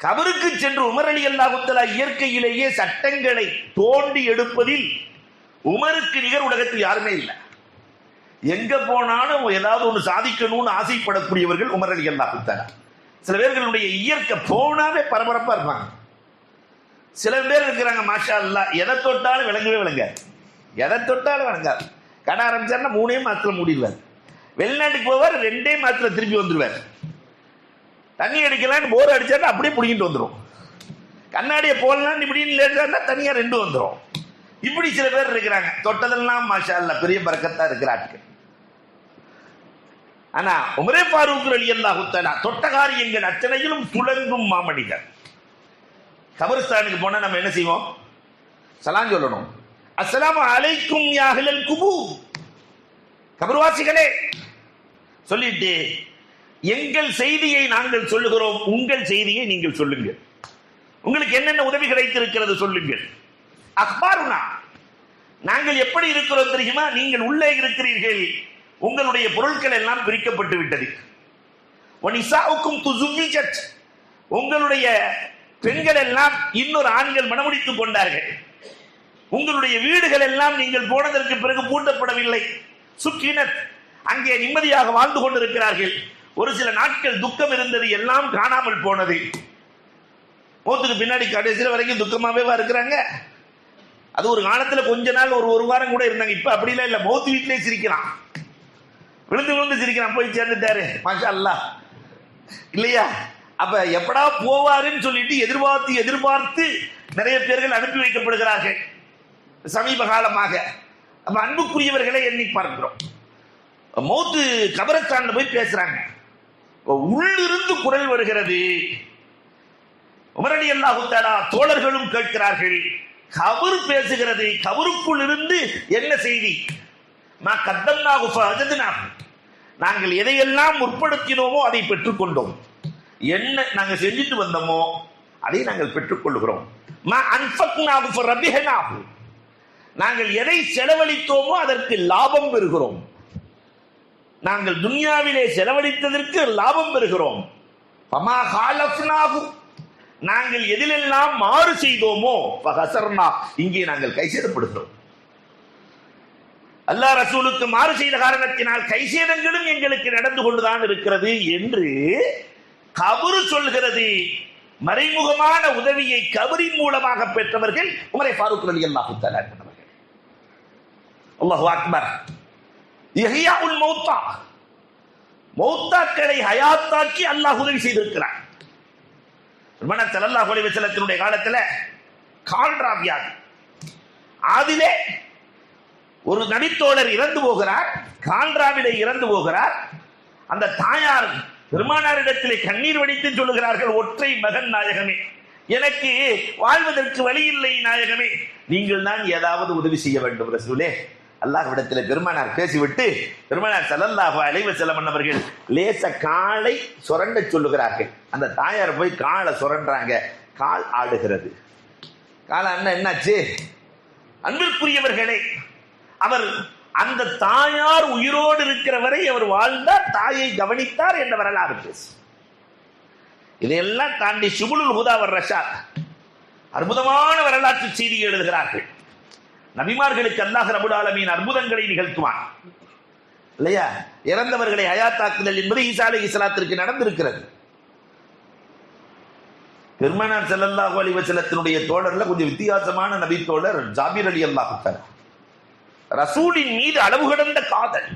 கபருக்கு சென்று உமர் ரலியல்லாஹு தஆலா இயற்கையிலேயே சட்டங்களை தோண்டி எடுப்பதில் உமருக்கு நிகர் உலகத்தில் யாருமே இல்லை. எங்க போனாலும் ஏதாவது ஒன்று சாதிக்கணும்னு ஆசைப்படக்கூடியவர்கள் உமர் ரலியல்லாஹு தஆலா. சில பேர்களுடைய இயற்கை போனாவே பரபரப்பா இருப்பாங்க. சில பேர் இருக்கிறாங்க, மாஷா அல்லாஹ், எதை தொட்டாலும் விளங்கவே விளங்காது. எதை தொட்டாலும் விளங்காது. கடை ஆரம்பிச்சாருன்னா 3 மாசத்துல மூடிடுவார். வெளிநாட்டுக்கு போவார், 2 மாசத்துல திருப்பி வந்துடுவார். தண்ணி அடிக்கலான்னு போர் அடிச்சாருன்னா அப்படியே பிடிக்கிட்டு வந்துடும். கண்ணாடியை போடலாம் இப்படின்னு லேட்டாருன்னா தனியா 2 வந்துடும். இப்படி சில பேர் இருக்கிறாங்க. தொட்டதெல்லாம் மாஷா அல்லாஹ் பெரிய பரக்கத்தா இருக்கிறார்கள். ஆனா உமரே ஃபாரூக் ரலியல்லாஹு தஆலா தொட்ட காரியங்கள் அத்தனையிலும் துலங்கும் மாமனிதர். கபர்ஸ்தானுக்கு போனா நம்ம என்ன செய்வோம்? சலாம் சொல்லணும். அஸ்ஸலாமு அலைக்கும் யா அஹ்லல் குபூர். கபர்வாசிகளே சொல்லிட்டு, எங்கள் செய்தியை நாங்கள் சொல்லுகிறோம், உங்கள் செய்தியை நீங்கள் சொல்லுங்கள். உங்களுக்கு என்னென்ன உதவி கிடைத்திருக்கிறது சொல்லுங்கள். அக்பாருனா, நாங்கள் எப்படி இருக்கிறோம் தெரியுமா? நீங்கள் உள்ளே இருக்கிறீர்கள், உங்களுடைய பொருட்கள் எல்லாம் பிரிக்கப்பட்டு விட்டது. வனிசாவுக்கும் துசுவிஜத், உங்களுடைய பெண்கள் எல்லாம் இன்னொரு ஆண்கள் மணமுடித்துக் கொண்டார்கள். உங்களுடைய வீடுகள் எல்லாம் நீங்கள் போனதற்கு பிறகு பூட்டப்படவில்லை. சுக்கினத், அங்கே நிம்மதியாக வாழ்ந்து கொண்டிருக்கிறார்கள். ஒரு சில நாட்கள் துக்கம் இருந்தது, எல்லாம் காணாமல் போனது. மௌத்துக்கு பின்னாடி கடைசியில் வரைக்கும் துக்கமாவே இருக்கிறாங்க. அது ஒரு காலத்துல கொஞ்ச நாள், ஒரு வாரம் கூட இருந்தாங்க. இப்ப அப்படிலாம் இல்ல, மௌத்து வீட்டிலே சிரிக்கிறான், விழுந்து விழுந்து சிரிக்கிறான். போய் சேர்ந்துட்டாரு, மாஷா அல்லாஹ், இல்லையா? அப்ப எப்படா போவாருன்னு சொல்லிட்டு எதிர்பார்த்து நிறைய பேர்கள் அனுப்பி வைக்கப்படுகிறார்கள் சமீப காலமாக. அப்ப அன்புக்குரியவர்களை எண்ணி பார்க்கிறோம். மௌத்து கபரஸ்தான்ல போய் பேசுறாங்க. உள்ளிருந்து குரல் வருகிறது. உமர் ரலியல்லாஹு தஆலா தோழர்களும் கேட்கிறார்கள். கபர் பேசுகிறது. கபருக்குள் இருந்து என்ன செய்தி? மா கத்தம்னாஹு ஃபஅஜத்னாஹு, நாங்கள் எதையெல்லாம் முற்படுத்தினோமோ அதை பெற்றுக்கொண்டோம். என்ன நாங்கள் செஞ்சுட்டு வந்தோமோ அதை நாங்கள் பெற்றுக்கொள்கிறோம். மா அன்ஃபக்னாஹு ஃபரபிஹ்னாஹு, நாங்கள் எதை செலவழித்தோமோ அதற்கு லாபம் பெறுகிறோம். நாங்கள் துன்யாவிலே செலவழித்ததற்கு லாபம் பெறுகிறோம். ஃபமா காலஃப்னாஹு, நாங்கள் எதிலெல்லாம் மாறு செய்தோமோ ஃபஹஸர்னா, இங்கே நாங்கள் கைசேதப்படுகிறோம். அல்லாஹ் ரசூலுக்கு மாறு செய்த காரணத்தினால் கைசேதங்களும் எங்களுக்கு நடந்து கொண்டுதான் இருக்கிறது என்று கபரு சொல்கிறது. மறைமுகமான உதவியை கபரின் மூலமாக பெற்றவர்கள் உமரே ஃபாரூக் ரலியல்லாஹு தஆலா அவர்கள். அல்லாஹு அக்பர். இஹ்யாஉல் மௌத்தா, மௌத்தாக்களை ஹயாத்தாக்கி அல்லாஹ் உதவி செய்திருக்கிறார். பெருமானார் ஸல்லல்லாஹு அலைஹி வஸல்லத்தினுடைய காலத்துல கால்ரா வியாதி. அதிலே ஒரு நபித்தோழர் இறந்து போகிறார், கால்ராவிலே இறந்து போகிறார். அந்த தாயார் பெருமானாரிடத்திலே கண்ணீர் வடித்து சொல்லுகிறார்கள், ஒற்றை மகன் நாயகமே, எனக்கு வாழ்வதற்கு வழி இல்லை நாயகமே, நீங்கள் தான் ஏதாவது உதவி செய்ய வேண்டும் ரசூலே. அல்லாஹ்விடத்தில் பெருமானார் பேசிவிட்டு பெருமானார் ஸல்லல்லாஹு அலைஹி வஸல்லம் அவர்கள் லேச காலை சுரண்ட சொல்லுகிறார்கள். அந்த தாயார் போய் காலை சுரண்டாங்க, கால் ஆடுகிறது. கால அண்ணன் என்னாச்சு? அன்பிற்குரியவர்களே, அவர் அந்த தாயார் உயிரோடு இருக்கிற வரை அவர் வாழ்ந்தார், தாயை கவனித்தார் என்ற வரலாறு பேசு. இதையெல்லாம் தாண்டி சுபுலுல் ஹுதா வர் ரஷாத் அற்புதமான வரலாற்று செய்தி எழுதுகிறார்கள். நபிமார்களுக்கு அல்லாஹ் ரப்பல் ஆலமீன் அற்புதங்களை நிகழ்த்துவான் இல்லையா? இறந்தவர்களை ஹயாத்தாக்குதல் என்பது ஈசா அலைஹிஸ்ஸலாத்திற்கு நடந்திருக்கிறது. பெருமானார் ஸல்லல்லாஹு அலைஹி வஸல்லத்தினுடைய தோழர்ல கொஞ்சம் வித்தியாசமான நபி தோழர் ஜாபிர் ரலியல்லாஹு தஆலா. ரசூலின் மீது அளவு கடந்த காதல்.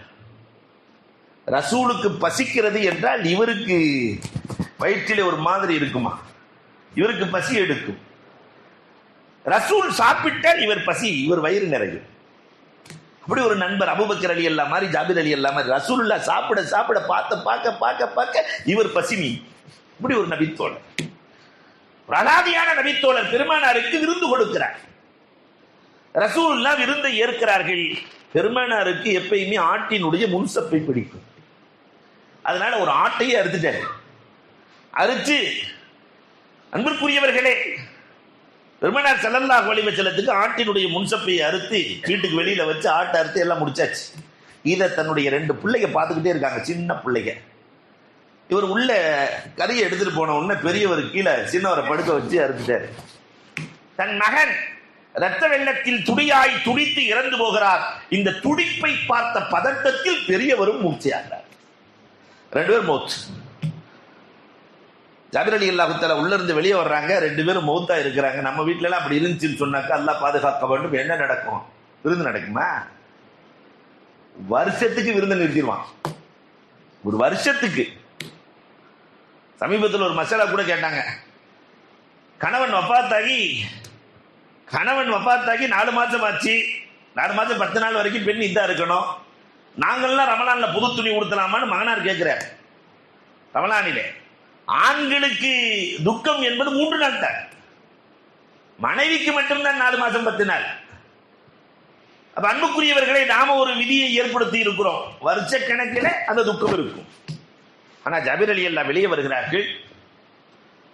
ரசூலுக்கு பசிக்கிறது என்றால் இவருக்கு வயிற்றிலே ஒரு மாதிரி இருக்குமா, இவருக்கு பசி எடுக்கும். ரசூல் சாப்பிட்டால் இவர் பசி, இவர் வயிறு நிறையும். அப்படி ஒரு நண்பர் அபூபக்கர் ரலியல்லாஹு மாதிரி, ஜாபிர் ரலியல்லாஹு மாதிரி. ரசூலுல்லாஹ் சாப்பிட சாப்பிட பார்க்க இவர் பசினி. இப்படி ஒரு நபித்தோழர், ஒரு அலாதியான நபித்தோழர் பெருமானாருக்கு விருந்து கொடுக்கிறார். ரசூலுல்லாஹ் விருந்தை ஏற்கிறார்கள். பெருமானாருக்கு எப்பயுமே ஆட்டினுடைய முன்சப்பை பிடிக்கும். அதனால ஒரு ஆட்டையே அறுத்துட்டாரு. அறுத்து, அன்பிற்குரியவர்களே, பெருமானார் ஸல்லல்லாஹு அலைஹி வஸல்லத்துக்கு ஆட்டினுடைய முன்சப்பையை அறுத்து வீட்டுக்கு வெளியில வச்சு ஆட்டை அறுத்து எல்லாம் முடிச்சாச்சு. இதை தன்னுடைய 2 பிள்ளைங்க பார்த்துக்கிட்டே இருக்காங்க, சின்ன பிள்ளைங்க. இவர் உள்ள கறியை எடுத்துட்டு போன உடனே பெரியவர் கீழே சின்னவரை படுக்க வச்சு அறுத்துட்டாரு. தன் மகன் இரத்த வெள்ளத்தில் துடியாய் துடித்து இறந்து போகிறார். இந்த துடிப்பை பார்த்த பதட்டத்தில் பெரியவரும் மூர்ச்சையாகிறார். 2 பேரும் மௌத். ஜாபிர் ரலியல்லாஹு தஆலா உள்ள இருந்து வெளியே வர்றாங்க, 2 பேரும் மௌத்தா இருக்கிறாங்க. நம்ம வீட்டுல எல்லாம் அப்படி இருந்துச்சுன்னு சொன்னாக்கா அல்லாஹ் பாதுகாக்க வேண்டும். என்ன நடக்கும்? விருந்து நடக்குமா? வருஷத்துக்கு விருந்து நிறுத்திடுவான், ஒரு வருஷத்துக்கு. சமீபத்தில் ஒரு மசாலா கூட கேட்டாங்க. கணவன் வஃபாத்தாகி 4 மாசம் ஆச்சு, 4 மாசம் 10 நாள் வரைக்கும் பெண் இதா இருக்கணும். நாங்கள்லாம் ரமலான்ல புது துணி உடுத்தலாமான்னு மகனார் கேட்கிறார். ரமலானிலே ஆண்களுக்கு துக்கம் என்பது 3 நாள் தான், மனைவிக்கு மட்டும்தான் 4 மாசம் 10 நாள். அப்ப அன்புக்குரியவர்களை நாம ஒரு விதியை ஏற்படுத்தி இருக்கிறோம், வருஷ கணக்கில் அந்த துக்கம் இருக்கும். ஆனா ஜாபிர் ரலியல்லாஹு வெளியே வருகிறார்கள்,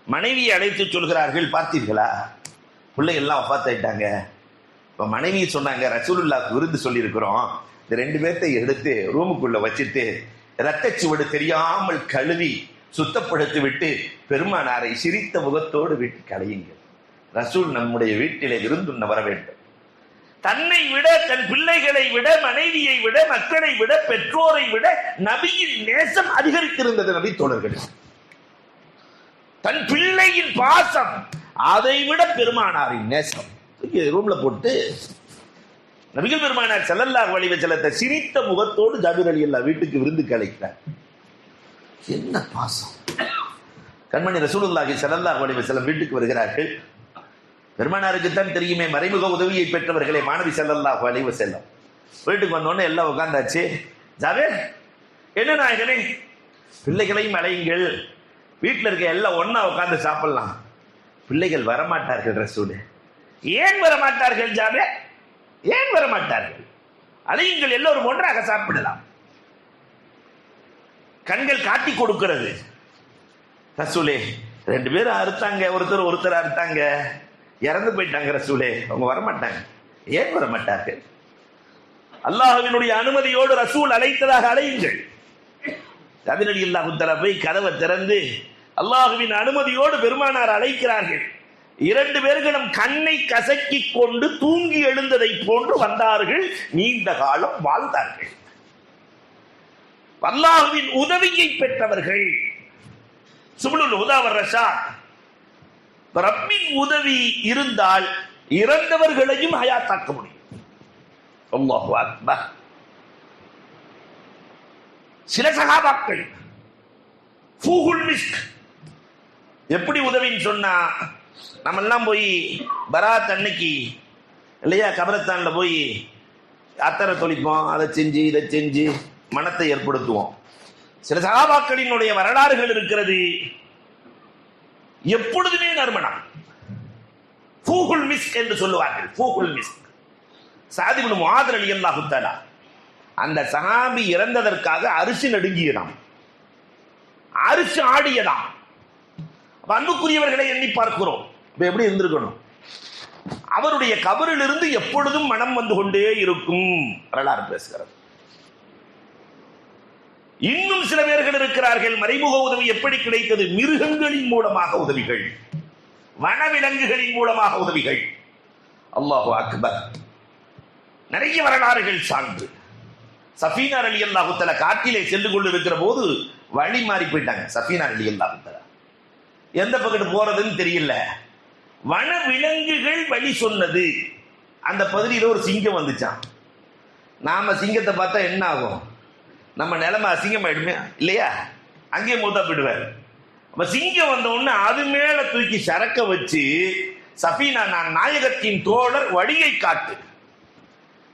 மனைவியை அழைத்து சொல்கிறார்கள், பார்த்தீர்களா பிள்ளை எல்லாம் வஃபாத் ஆயிட்டாங்க. இப்ப மனைவி சொன்னாங்க, ரசூலுல்லாஹ்க்கு விருந்து சொல்லி இருக்கிறோம், இந்த 2 பேர்த்தை எடுத்து ரூமுக்குள்ள வச்சுட்டு ரத்தச்சுவடு தெரியாமல் கழுவி சுத்தப்படுத்தி விட்டு பெருமானாரை சிரித்த முகத்தோடு வீட்டு கலையுங்கள். ரசூல் நம்முடைய வீட்டிலே விருந்துண்ண வர வேண்டும். தன்னை விட, தன் பிள்ளைகளை விட, மனைவியை விட, மக்களை விட, பெற்றோரை விட நபியின் நேசம் அதிகரித்திருந்தது. நபி தோழர்கள் தன் பிள்ளையின் பாசம், அதை விட பெருமானாரின் நேசம். ரூம்ல போட்டு நபிகள் பெருமானார் ஸல்லல்லாஹு அலைஹி வஸல்லத்தை சிரித்த முகத்தோடு ஜாபிர் ரலியல்லாஹு வீட்டுக்கு விருந்துக்கு அழைத்தார். என்ன பாசம்! கண்மணி ரசூலுல்லாஹி ஸல்லல்லாஹு அலைஹி வஸல்லம் வீட்டுக்கு வருகிறார்கள். பெருமானாருக்கு தான் தெரியுமே மறைமுக உதவியை பெற்றவர்களே மாணவி ஸல்லல்லாஹு அலைஹி வஸல்லம். வீட்டுக்கு வந்தோடனே எல்லாம் உட்கார்ந்தாச்சு. ஜாபிர், என்ன நாயகனே, பிள்ளைகளையும் அழையுங்கள், வீட்டில் இருக்க எல்லாம் ஒன்னா உட்கார்ந்து சாப்பிடலாம். பிள்ளைகள் வரமாட்டார்கள் ரசூலே. ஏன் வரமாட்டார்கள் ஜாபிர்? ஏன் வரமாட்டார்கள்? அழையுங்கள், எல்லோரும் ஒன்றாக சாப்பிடலாம். கண்கள் காட்டி கொடுக்கிறது. ரசூலே 2 பேரும் அறுத்தாங்க, ஒருத்தர் அறுத்தாங்க, இறந்து போயிட்டாங்க ரசூலே, அவங்க வரமாட்டாங்க. ஏன் வரமாட்டார்கள்? அல்லாஹ்வினுடைய அனுமதியோடு ரசூல் அழைத்ததாக அழையுங்கள். ஜாபிர் ரலியல்லாஹு தஆலா போய் கதவை திறந்து அல்லாஹ்வின் அனுமதியோடு பெருமானார் அழைக்கிறார்கள். 2 பேர்களும் கண்ணை கசக்கி கொண்டு தூங்கி எழுந்ததை போன்று வந்தார்கள். நீண்ட காலம் வாழ்ந்தார்கள். அல்லாஹ்வின் உதவியை பெற்றவர்கள். சுபுலுல் ஹுதா வர் ரஷாத். ரப்பின் உதவி இருந்தால் இறந்தவர்களையும் ஹயாத்தாக்க முடியும். அல்லாஹு அக்பர். சில சஹாபாக்கள் ஃபூஹுல் மிஸ்க், எப்படி உதவின்னு சொன்னா, நம்ம எல்லாம் போய் பராத் அன்னைக்கு இல்லையா கபரஸ்தான்ல போய் அத்தரை தொளிப்போம், அதை செஞ்சு இதை செஞ்சு மனத்தை ஏற்படுத்துவோம். சில சகாபாக்களினுடைய வரலாறுகள் இருக்கிறது, எப்பொழுதுமே நறுமணம். ஃபூகுல் மிஸ்க் என்று சொல்லுவார்கள். ஃபூகுல் மிஸ்க். சஅத் இப்னு முஆத் ரலியல்லாஹு தஆலா அந்த சஹாபி இறந்ததற்காக அரிசி நடுங்கியதாம், அரிசி ஆடியதாம். அன்புக்குரியவர்களை எண்ணி பார்க்கிறோம், எப்படி இருந்திருக்கணும். அவருடைய கபரிலிருந்து எப்பொழுதும் மனம் வந்து கொண்டே இருக்கும் வரலாறு பேசுகிறது. இன்னும் சில பேர்கள் இருக்கிறார்கள், மறைமுக உதவி எப்படி கிடைத்தது? மிருகங்களின் மூலமாக உதவிகள், வனவிலங்குகளின் மூலமாக உதவிகள். அல்லாஹு அக்பர். நிறைய வரலாறுகள் சான்று. சஃபீனா ரலியல்லாஹு தஆலா காட்டிலே சென்று கொண்டிருக்கிற போது வழி மாறி போயிட்டாங்க. சஃபீனா ரலியல்லாஹு தஆலா எந்த பக்கத்து போறதுன்னு தெரியல. வனவிலங்குகள் வழி சொன்னது. அந்த பகுதியில் ஒரு சிங்கம் வந்துச்சான். நாம சிங்கத்தை பார்த்தா என்ன ஆகும்? நம்ம நிலைமை அசிங்கமாயிடுமே இல்லையா? அங்கேயே மூத்தா போயிடுவார். நம்ம சிங்கம் வந்த உடனே அது மேல தூக்கி சரக்க வச்சு, சஃபீனா நான் நாயகத்தின் தோழர், வழியை காட்டு.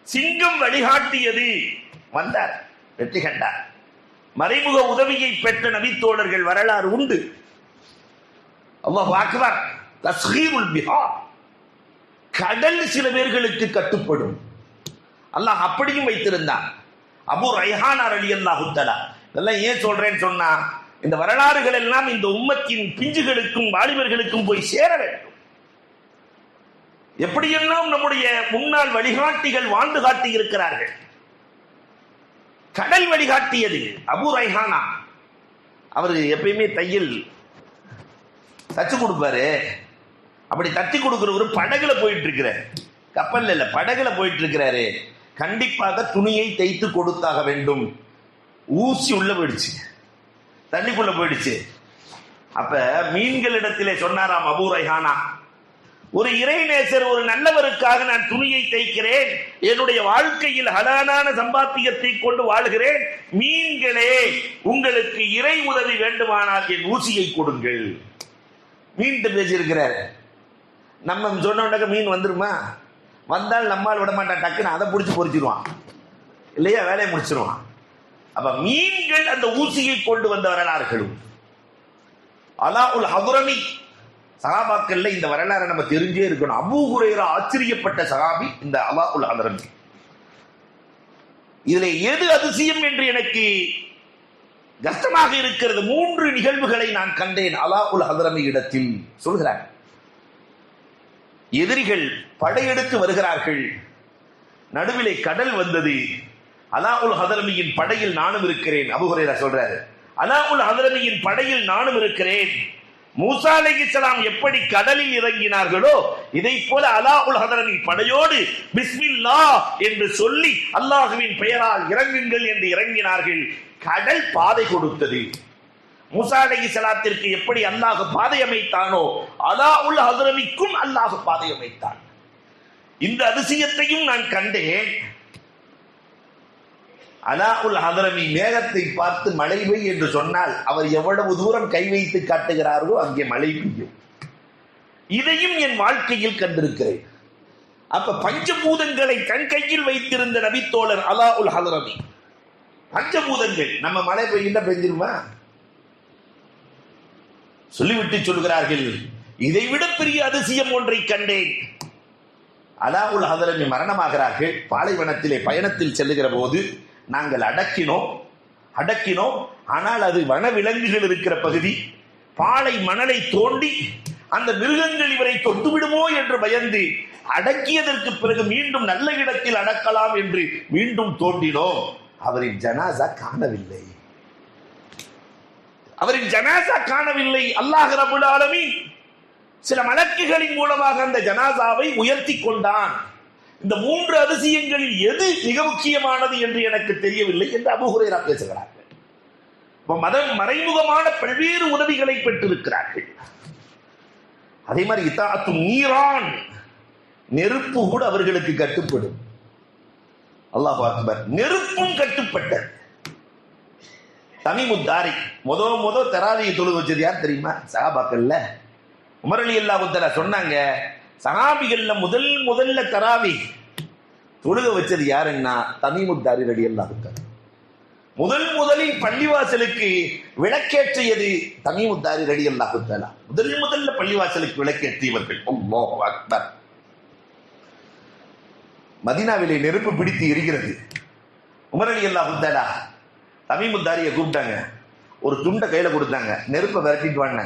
சிங்கம் வழிகாட்டியது, வந்தார், வெற்றி கண்டார். மறைமுக உதவியை பெற்ற நபித்தோழர்கள் வரலாறு உண்டு. அல்லாஹ் அக்பர். தஸ்கீருல் பிஹார். கடல் சில பேர்களுக்கு கட்டுப்படும். அல்லாஹ் அப்படியும் வைத்திருந்தான். அபூ ரைஹானா ரலியல்லாஹு தஆலா. இதெல்லாம் ஏன் சொல்றேன்னு சொன்னா, இந்த வரலாறுகள் எல்லாம் இந்த உம்மத்தின் பிஞ்சுகளுக்கும் வாலிபர்களுக்கும் போய் சேர வேண்டும். எப்படியெல்லாம் நம்முடைய முன்னாள் வழிகாட்டிகள் வாழ்ந்து காட்டி இருக்கிறார்கள். கடல் வழிகாட்டியது. அபூ ரைஹானா அவரு எப்பயுமே தையல் தச்சு கொடுப்பாரு. அப்படி தச்சு கொடுக்கிறவரு படகுல போயிட்டு இருக்கிறார், கப்பல்ல இல்ல, படகுல போயிட்டு இருக்கிறாரு. கண்டிப்பாக துணியை தைத்து கொடுத்தாக வேண்டும். ஊசி உள்ள போயிடுச்சு, தண்ணிக்குள்ள போயிடுச்சு. அப்ப மீன்களிடத்திலே சொன்னாராம் அபூ ரைஹானா, ஒரு இறைநேசர், ஒரு நல்லவருக்காக நான் துணியை தைக்கிறேன், என்னுடைய வாழ்க்கையில் ஹலாலான சம்பாத்தியத்தை கொண்டு வாழ்கிறேன். மீன்களே, உங்களுக்கு இறை உதவி வேண்டுமானால் என் ஊசியை கொடுங்கள். மீன் பேசியிருக்கிறார். நம்ம சொன்ன மீன் வந்துருமா? வந்தால் நம்மால் விட மாட்டான், டக்குன்னு அதை பிடிச்சி பொறிச்சிருவான் இல்லையா, வேலையை முடிச்சிருவான். அப்ப மீன்கள் அந்த ஊசியை கொண்டு வந்த வரலாறுகளும். அலாஉல் ஹதுரமி சஹாபாக்கள்ல இந்த வரலாறு நம்ம தெரிஞ்சே இருக்கணும். அபூ ஹுரைரா ஆச்சரியப்பட்ட சஹாபி இந்த அலாஉல் ஹதுரமி. இதுல எது அதிசயம் என்று எனக்கு கஷ்டமாக இருக்கிறது. 3 நிகழ்வுகளை நான் கண்டேன் அலாஉல் ஹதுரமி இடத்தில். சொல்கிறார், எதிரிகள் படையெடுத்து வருகிறார்கள், நடுவிலே கடல் வந்தது. அலாஉல் ஹதுரமியின் படையில் நானும் இருக்கிறேன். அபூ ஹுரைரா சொல்றாரு, அலாஉல் ஹதுரமியின் படையில் நானும் இருக்கிறேன். மூசா அலைஹிஸ்ஸலாம் எப்படி கடலில் இறங்கினார்களோ இதை போல அலாஉல் ஹதுரமி படையோடு பிஸ்மில்லாஹ் என்று சொல்லி அல்லாஹ்வின் பெயரால் இறங்குங்கள் என்று இறங்கினார்கள். கடல் பாதை கொடுத்தது. மூசா அலைஹிஸ்ஸலாத்திற்கு எப்படி அல்லாஹ் பாதை அமைத்தானோ அலாஉல் ஹதுரமிக்கும் அல்லாஹ் பாதை அமைத்தான். இந்த அதிசயத்தையும் நான் கண்டேன். அலாஉல் ஹதுரமி மேகத்தை பார்த்து மழை பெய்யும் என்று சொன்னால் அவர் எவ்வளவு தூரம் கை வைத்து காட்டுகிறார்களோ அங்கே மழை பெய்யும். இதையும் என் வாழ்க்கையில் கண்டிருக்கிறேன். அப்ப பஞ்சபூதங்களை தன் கையில் வைத்திருந்த நபித்தோழர் அலாஉல் ஹதுரமி. பஞ்சபூதங்கள் நம்ம மழை பெய்யுண்டா பெஞ்சிருமா? சொல்லிவிட்டு சொல்கிறார்கள், இதைவிட பெரிய அதிசயம் ஒன்றை கண்டேன். அலாஉல் ஹதுரமி மரணமாகிறார்கள். பாலைவனத்திலே பயணத்தில் செல்லுகிற போது நாங்கள் அடக்கினோம். ஆனால் அது வனவிலங்குகள் இருக்கிற பகுதி. பாலை மணலை தோண்டி அந்த மிருகங்கள் இவரை தொட்டுவிடுமோ என்று பயந்து அடக்கியதற்கு பிறகு மீண்டும் நல்ல இடத்தில் அடக்கலாம் என்று மீண்டும் தோண்டினோம். அவரின் ஜனாசா காணவில்லை. அல்லாஹ் ரப்பல் ஆலமீன் சில மலக்குகளின் மூலமாக அந்த ஜனாசாவை உயர்த்தி கொண்டான். இந்த 3 அதிசயங்களில் எது மிக முக்கியமானது என்று எனக்கு தெரியவில்லை என்று அபூ ஹுரைரா பேசுகிறார்கள். மறைமுகமான பல்வேறு உதவிகளை பெற்றிருக்கிறார்கள். அதே மாதிரி இத்தாஅத்து நீரான், நெருப்பு கூட அவர்களுக்கு கட்டுப்படும். அல்லாஹ் அக்பர். நெருப்பும் கட்டுப்பட்டது. தமீமுத்தாரி முத தராவியை தொழுக வச்சது யார் தெரியுமா? சஹாபாக்கள்ல உமர் ரலியல்லாஹு தஆலா சொன்னாங்க, சஹாபிகள்ல முதல்ல தராவி தொழுக வச்சது யாருன்னா தமீமுத்தாரி ரலியல்லாஹு தஆலா. முதலில் பள்ளிவாசலுக்கு விளக்கேற்றியது தமீமுத்தாரி ரலியல்லாஹு தஆலா. முதல்ல பள்ளிவாசலுக்கு விளக்கேற்றியவர்கள். அல்லாஹு அக்பர். மதீனாவிலே நெருப்பு பிடித்து எரிகிறது. உமர் ரலியல்லாஹு தஆலா தமீமுத்தாரியை கூப்பிட்டாங்க, ஒரு துண்டை கையில கொடுத்தாங்க, நெருப்பை விரட்டிட்டு வாங்க.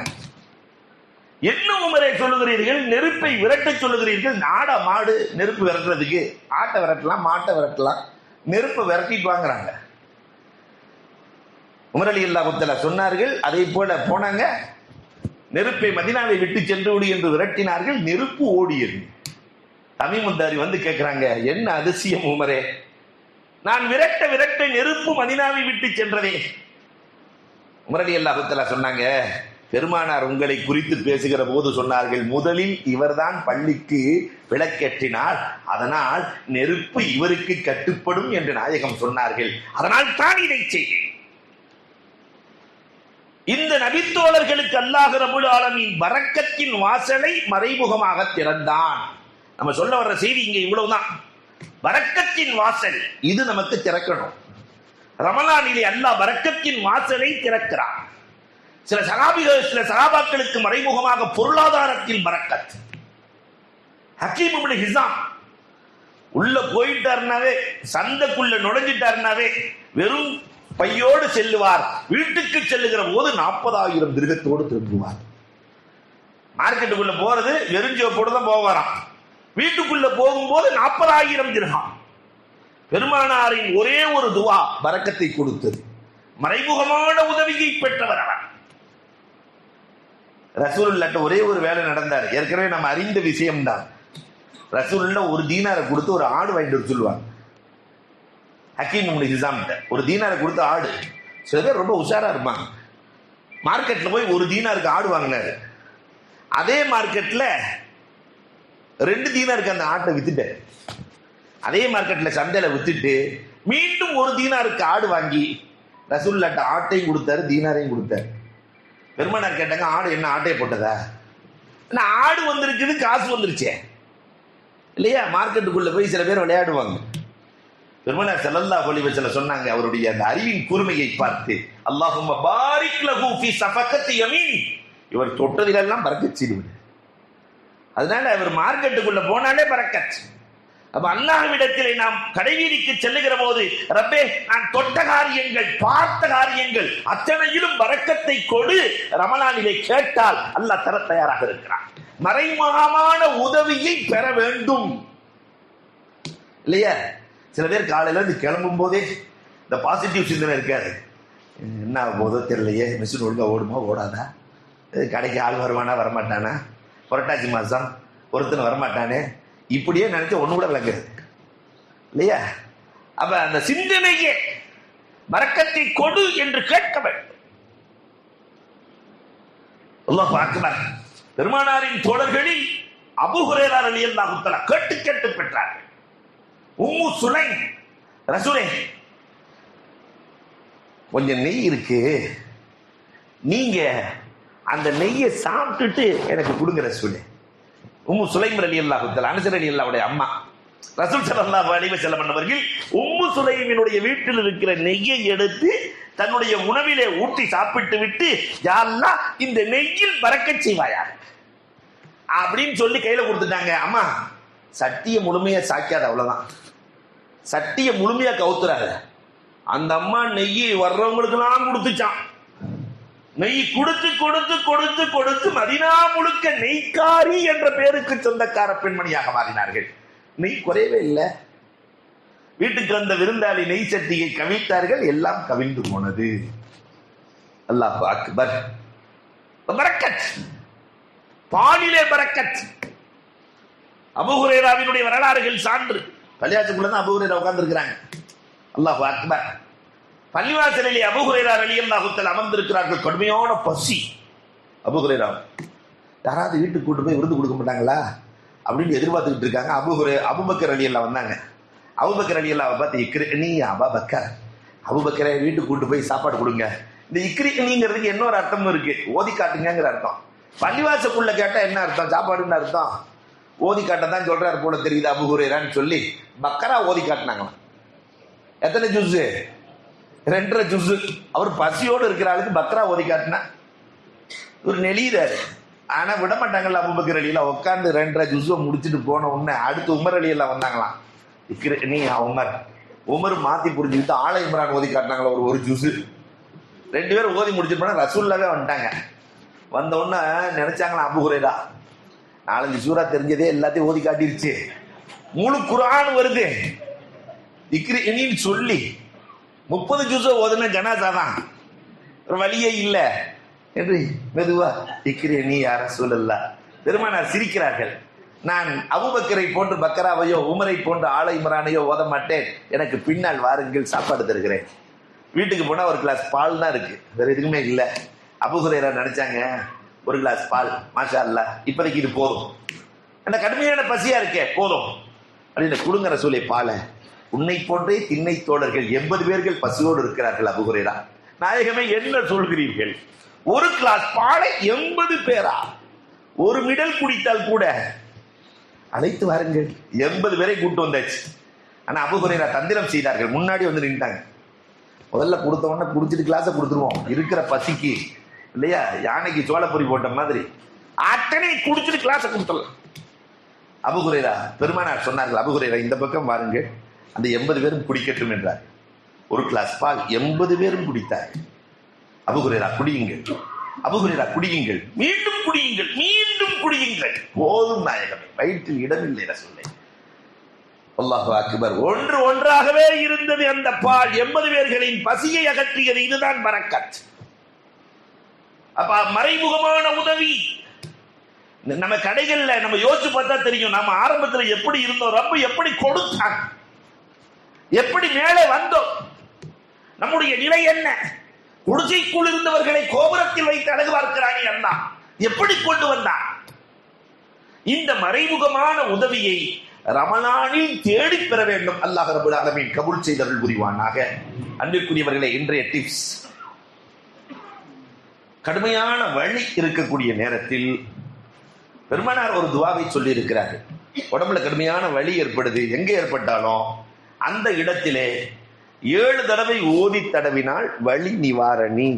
என்ன உமரை சொல்லுகிறீர்கள்? நெருப்பை விரட்ட சொல்லுகிறீர்கள்? நாடா மாடு நெருப்பு விரட்டுறதுக்கு? ஆட்டை விரட்டலாம், மாட்டை விரட்டலாம், நெருப்பை விரட்டிட்டு வாங்குறாங்க. உமர் ரலியல்லாஹு தஆலா சொன்னார்கள். அதே போல போனாங்க, நெருப்பை மதீனாவை விட்டு சென்று விடு என்று விரட்டினார்கள். நெருப்பு ஓடியது. தமீமுத்தாரி வந்து கேட்கிறாங்க, என்ன அதிசயம் உமரே, நான் விரட்ட நெருப்பு மதீனாவை விட்டு சென்றதே? உமர் ரலியல்லாஹு தஆலா சொன்னாங்க, பெருமானார் உங்களை குறித்து பேசுகிற போது சொன்னார்கள், முதலில் இவர்தான் பள்ளிக்கு விளக்கேற்றினார், அதனால் நெருப்பு இவருக்கு கட்டுப்படும் என்று நாயகம் சொன்னார்கள், அதனால் தான் இதை செய்தேன். இந்த நபித்தோழர்களுக்கு அல்லாஹ் ரப்பல் ஆலமீன் பரக்கத்தின் வாசலை மறைமுகமாக திறந்தான். நம்ம சொல்ல வர்ற செய்தி இங்க இவ்வளவுதான். பரக்கத்தின் வாசல் இது நமக்கு திறக்கணும். ரமலானிலே அல்லாஹ் பரக்கத்தின் வாசலை திறக்கிறான். சில சகாபாக்களுக்கு மறைமுகமாக பொருளாதாரத்தில் பரக்கத். ஹக்கீம் இப்னு ஹிஸாம் உள்ள போயிட்டாருனாவே, சந்தைக்குள்ள நுழைஞ்சிட்டாருனாவே வெறும் பையோடு செல்லுவார். வீட்டுக்கு செல்லுகிற போது 40,000 திர்ஹத்தோடு திரும்புவார். மார்க்கெட்டுக்குள்ள போறது வெறுஞ்சியோடு தான் போவாராம். வீட்டுக்குள்ள போகும்போது 40,000 திர்ஹம். பெருமானாரின் ஒரே ஒரு துவா பரக்கத்தை கொடுத்தது. மறைமுகமான உதவியை பெற்றவர் அவர். ரசூலுல்லாஹ்ட்ட ஒரே ஒரு வேலை நடந்தார். ஏற்கனவே நம்ம அறிந்த விஷயம்தான். ரசூலுல்லாஹ் ஒரு தீனாரை கொடுத்து ஒரு ஆடு வாங்கிட்டு வர சொல்லுவாங்க. ஹக்கீம் இப்னு ஹிஸாம் ஒரு தீனாரை கொடுத்து ஆடு. சில பேர் ரொம்ப உஷாரா இருப்பாங்க. மார்க்கெட்ல போய் ஒரு தீனாருக்கு ஆடு வாங்கினாரு. அதே மார்க்கெட்ல 2 தீனாருக்கு அந்த ஆட்டை வித்துட்டாரு. அதே மார்க்கெட்ல சந்தையில வித்துட்டு மீண்டும் ஒரு தீனாருக்கு ஆடு வாங்கி ரசூலுல்லாஹ்ட்ட ஆட்டையும் கொடுத்தாரு, தீனாரையும் கொடுத்தாரு. பெருமானார் கேட்டாங்க, ஆடு என்ன ஆட்டையை போட்டதா? ஆடு வந்திருக்குது, காசு வந்துருச்சே இல்லையா? மார்க்கெட்டுக்குள்ள போய் சில பேர் விளையாடுவாங்க. பெருமானார் ஸல்லல்லாஹு அலைஹி வஸல்லம் சொன்னாங்க, அவருடைய அந்த அறிவின் கூர்மையை பார்த்து, அல்லாஹும்ம பாரிக் லஹு ஃபீ ஸஃபகத்தி யமீனி, இவர் தொட்டதிலெல்லாம் பரக்கத் செய்து. அதனால அவர் மார்க்கெட்டுக்குள்ள போனாலே பரக்கத். அப்ப அல்லாஹ்விடத்திலே நாம் கடைவீதிக்கு செல்லுகிற போது, ரப்பே நான் தொட்ட காரியங்கள், பார்த்த காரியங்கள் அத்தனையிலும் பரக்கத்தை கொடு ரமலானிலே கேட்டால் அல்லாஹ் தர தயாராக இருக்கிறான். மறைமுகமான உதவியை பெற வேண்டும் இல்லையா? சில பேர் காலையில இருந்து கிளம்பும் போதே இந்த பாசிட்டிவ் சிந்தனை இருக்காது. என்ன போதோ தெரியலையே, மிஷின் ஒழுங்கா ஓடுமா ஓடாதா, கடைக்கு ஆள் வருவானா வரமாட்டானா, புரட்டாசி மாசம் ஒருத்தன் வரமாட்டானே, இப்படியே நினைச்ச ஒண்ணு கூட விளங்குறது இல்லையா? அப்ப அந்த சிந்தனையே பரக்கத்தை கொடு என்று கேட்க வேண்டும். அல்லாஹ் அக்பர். பெருமானாரின் தோழர்களில் அபூ ஹுரைரா ரலியல்லாஹு தஆலா கேட்டு பெற்றார்கள். உம்மு சுலைம், ரசூலே கொஞ்சம் நெய் இருக்கு, நீங்க அந்த நெய்யை சாப்பிட்டுட்டு எனக்கு கொடுங்க ரசூலே. உம்மு சுலைம் ரலியல்லாஹு தஆலா, அனஸ் ரலியல்லாஹுடைய அம்மா, ரசூல் ஸல்லல்லாஹு அலைஹி வஸல்லம் அவர்கள் உம்மு சுலைமினுடைய வீட்டில் இருக்கிற நெய்யை எடுத்து தன்னுடைய உணவிலே ஊற்றி சாப்பிட்டு விட்டு, யா அல்லாஹ் இந்த நெய்யில் பரக்கத் செய்வாயா அப்படின்னு சொல்லி கையில கொடுத்துட்டாங்க. அம்மா சட்டியை முழுமையா சாக்காத, அவ்வளவுதான், சட்டியை முழுமையா கவுத்துறாரு. அந்த அம்மா நெய்யை வர்றவங்களுக்கு எல்லாம் கொடுத்துச்சான். நெய் கொடுத்து கொடுத்து கொடுத்து கொடுத்து மதீனா முழுக்க நெய்க்காரி என்ற பெயருக்கு சொந்தக்கார பெண்மணியாக மாறினார்கள். நெய் குறையவே இல்லை. வீட்டுக்கு வந்த விருந்தாளி நெய் சட்டியை கவிழ்த்தார்கள், எல்லாம் கவிழ்ந்து போனது. அல்லாஹ் அக்பர். பரக்கத், பாலிலே பரக்கத். அபூ ஹுரைராவினுடைய வரலாறுகள் சான்று. பள்ளியாச்சுக்குள்ளதான் அபூ ஹுரைரா உட்கார்ந்து இருக்கிறாங்க. அல்லாஹ் அக்பர். பள்ளிவாசலிலே அபூ ஹுரைரா ரலியல்லாஹு தஆலா அமர்ந்திருக்கிறார்கள். கடுமையான பசி. அபூ ஹுரைரா யாராவது வீட்டுக்கு கூட்டு போய் விருந்து கொடுக்க மாட்டாங்களா அப்படின்னு எதிர்பார்த்துக்கிட்டு இருக்காங்க. அபூபக்கர் ரலியல்லாஹு வந்தாங்க. அபூபக்கர் ரலியல்லாஹு பார்த்து, இக்ரினி யா அபா பக்கர், அபூபக்கரை வீட்டுக்கு கூட்டு போய் சாப்பாடு கொடுங்க. இந்த இக்ரிங்கிறதுக்கு இன்னொரு அர்த்தமும் இருக்கு, ஓதி காட்டுங்கிற அர்த்தம். பள்ளிவாசக்குள்ள கேட்டா என்ன அர்த்தம்? சாப்பாடுன்னு அர்த்தம். ஓதி காட்டதான் சொல்றாரு போல தெரியுது அபூ ஹுரைரான்னு சொல்லி பக்கரா ஓதி காட்டினாங்களாம். எத்தனை ஜுஸ்? 2.5 ஜுஸ். அவர் பசியோடு இருக்கிற ஆளுக்கு பக்ரா ஓதி காட்டினா ஒரு நெளியிறாரு. ஆனா விட மாட்டாங்கல்ல அபூபக்கர் அலி எல்லாம். உட்காந்து 2.5 ஜுஸ் முடிச்சுட்டு போன உடனே அடுத்து உமர் அலி எல்லாம் வந்தாங்களாம். நீ உமர் மாத்தி புரிஞ்சுக்கிட்டு ஆலை இம்ரான் ஓதி காட்டினாங்களா ஒரு ஜுஸ். 2 பேரும் ஓதி முடிச்சுட்டு போனா ரசூல்லாவே வந்துட்டாங்க. வந்த உடனே நினைச்சாங்களா அபூ ஹுரைரா 4-5 சூரா தெரிஞ்சதே எல்லாத்தையும் ஓதி காட்டிருச்சு, முழு குர்ஆன் வருது, இக்ரின்னு சொல்லி 30 ஜுஸ் ஓதுன ஜனாசா தான், ஒரு வழியே இல்லை என்று மெதுவா இக்ரினி யா ரசூலல்லாஹ். பெருமானார் சிரிக்கிறார்கள். நான் அபூபக்கரை போன்று பக்கராவையோ உமரை போன்று ஆலை இம்ரானையோ ஓத மாட்டேன், எனக்கு பின்னால் வாருங்கள் சாப்பாடு தருகிறேன். வீட்டுக்கு போனா ஒரு கிளாஸ் பால் தான் இருக்கு, வேற எதுக்குமே இல்லை. அபூ ஹுரைரா நினைச்சாங்க ஒரு கிளாஸ் பால் மாஷா அல்லாஹ் இப்போதைக்கு இது போதும், என்ன கடுமையான பசியா இருக்கே போதும் அப்படின்னு கொடுங்க ரசூலே பாலை. உன்னை போன்றே திண்ணை தோழர்கள் 80 பேர்கள் பசியோடு இருக்கிறார்கள் அபூ ஹுரைரா. நாயகமே என்ன சொல்கிறீர்கள்? ஒரு கிளாஸ் பாலை 80 பேரா? ஒரு மிடல் குடித்தால் கூட அழைத்து வாருங்கள். 80 பேரை கூட்டு வந்தாச்சு. ஆனா அபூ ஹுரைரா தந்திரம் செய்தார்கள், முன்னாடி வந்து நின்றாங்க. முதல்ல கொடுத்த உடனே குடிச்சிட்டு கிளாஸை கொடுத்துருவோம், இருக்கிற பசிக்கு இல்லையா, யானைக்கு சோளப்பொரி போட்ட மாதிரி அத்தனை குடிச்சிட்டு கிளாஸை கொடுத்துடலாம். அபூ ஹுரைரா பெருமானார் சொன்னார்கள், அபூ ஹுரைரா இந்த பக்கம் வாருங்கள், அந்த 80 பேரும் குடிக்கட்டும் என்றார். ஒரு கிளாஸ் பால் 80 பேரும் குடித்தார். அபூ ஹுரைரா குடியுங்கள், அபூ ஹுரைரா குடியுங்கள், மீண்டும் குடியுங்கள், மீண்டும் குடியுங்கள், போதும் நாயகமே, வயிற்றில் இடமில்லை ரசூலே. அல்லாஹு அக்பர். ஒன்றாகவே இருந்தது அந்த பால், 80 பேர்களின் பசியை அகற்றியது. இதுதான் பரக்கத். அப்ப மறைமுகமான உதவி நம்ம கடைகள்ல நம்ம யோசிச்சு பார்த்தா தெரியும். நம்ம ஆரம்பத்துல எப்படி இருந்தோம், ரப்பு எப்படி கொடுத்தான், எப்படி மேலே வந்தோம், நம்முடைய நிலை என்ன? குடிசைக்குள் இருந்தவர்களை கோபுரத்தில் வைத்து அழகு பார்க்கிறானே அண்ணா, எப்படி கொண்டு வந்தான்? இந்த மறைமுகமான உதவியை ரமலானில் தேடி பெற வேண்டும். அல்லாஹ் ரப்பல் ஆலமீன் கபூல் செய்தருள் புரிவானாக. அன்பிற்குரியவர்களே, இன்றைய டிப்ஸ், கடுமையான வலி இருக்கக்கூடிய நேரத்தில் பெருமானார் ஒரு துவாவை சொல்லி இருக்கிறார்கள். உடம்புல கடுமையான வலி ஏற்படுது, எங்க ஏற்பட்டாலும் அந்த இடத்திலே 7 தடவை ஓதி தடவினால் வலி நிவாரணி.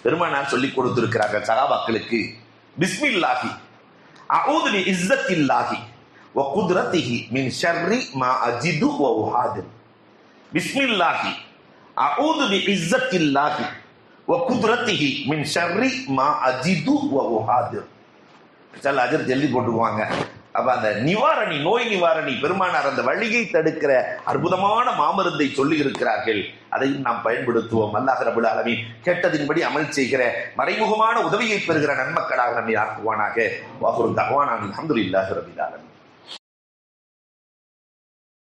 பெருமானார் சொல்லிக் கொடுத்திருக்கிறார்கள் சஹாபாக்களுக்கு. பிஸ்மில்லாஹி அஊது பி இஸ்ஸத்தில்லாஹி வ குத்ரத்திஹி மின் ஷர்ரி மா அஜிது வ உஹாதிர். பிஸ்மில்லாஹி அஊது பி இஸ்ஸத்தில்லாஹி வ குத்ரத்திஹி மின் ஷர்ரி மா அஜிது வ உஹாதிர். சில அஜர் ஜல்தி போட்டுக்குவாங்க. அப்ப அந்த நிவாரணி, நோய் நிவாரணி, பெருமானார் அந்த வழியை தடுக்கிற அற்புதமான மாமருந்தை சொல்லி இருக்கிறார்கள். அதையும் நாம் பயன்படுத்துவோம். அல்லாஹ் ரப்பல் ஆலமீன் கேட்டதின்படி அமல் செய்கிற மறைமுகமான உதவியை பெறுகிற நன்மக்களாக நம்மை ஆக்குவானாக. வாகுரு தஅவானா அல்ஹம்துலில்லாஹி ரப்பில் ஆலமீன்.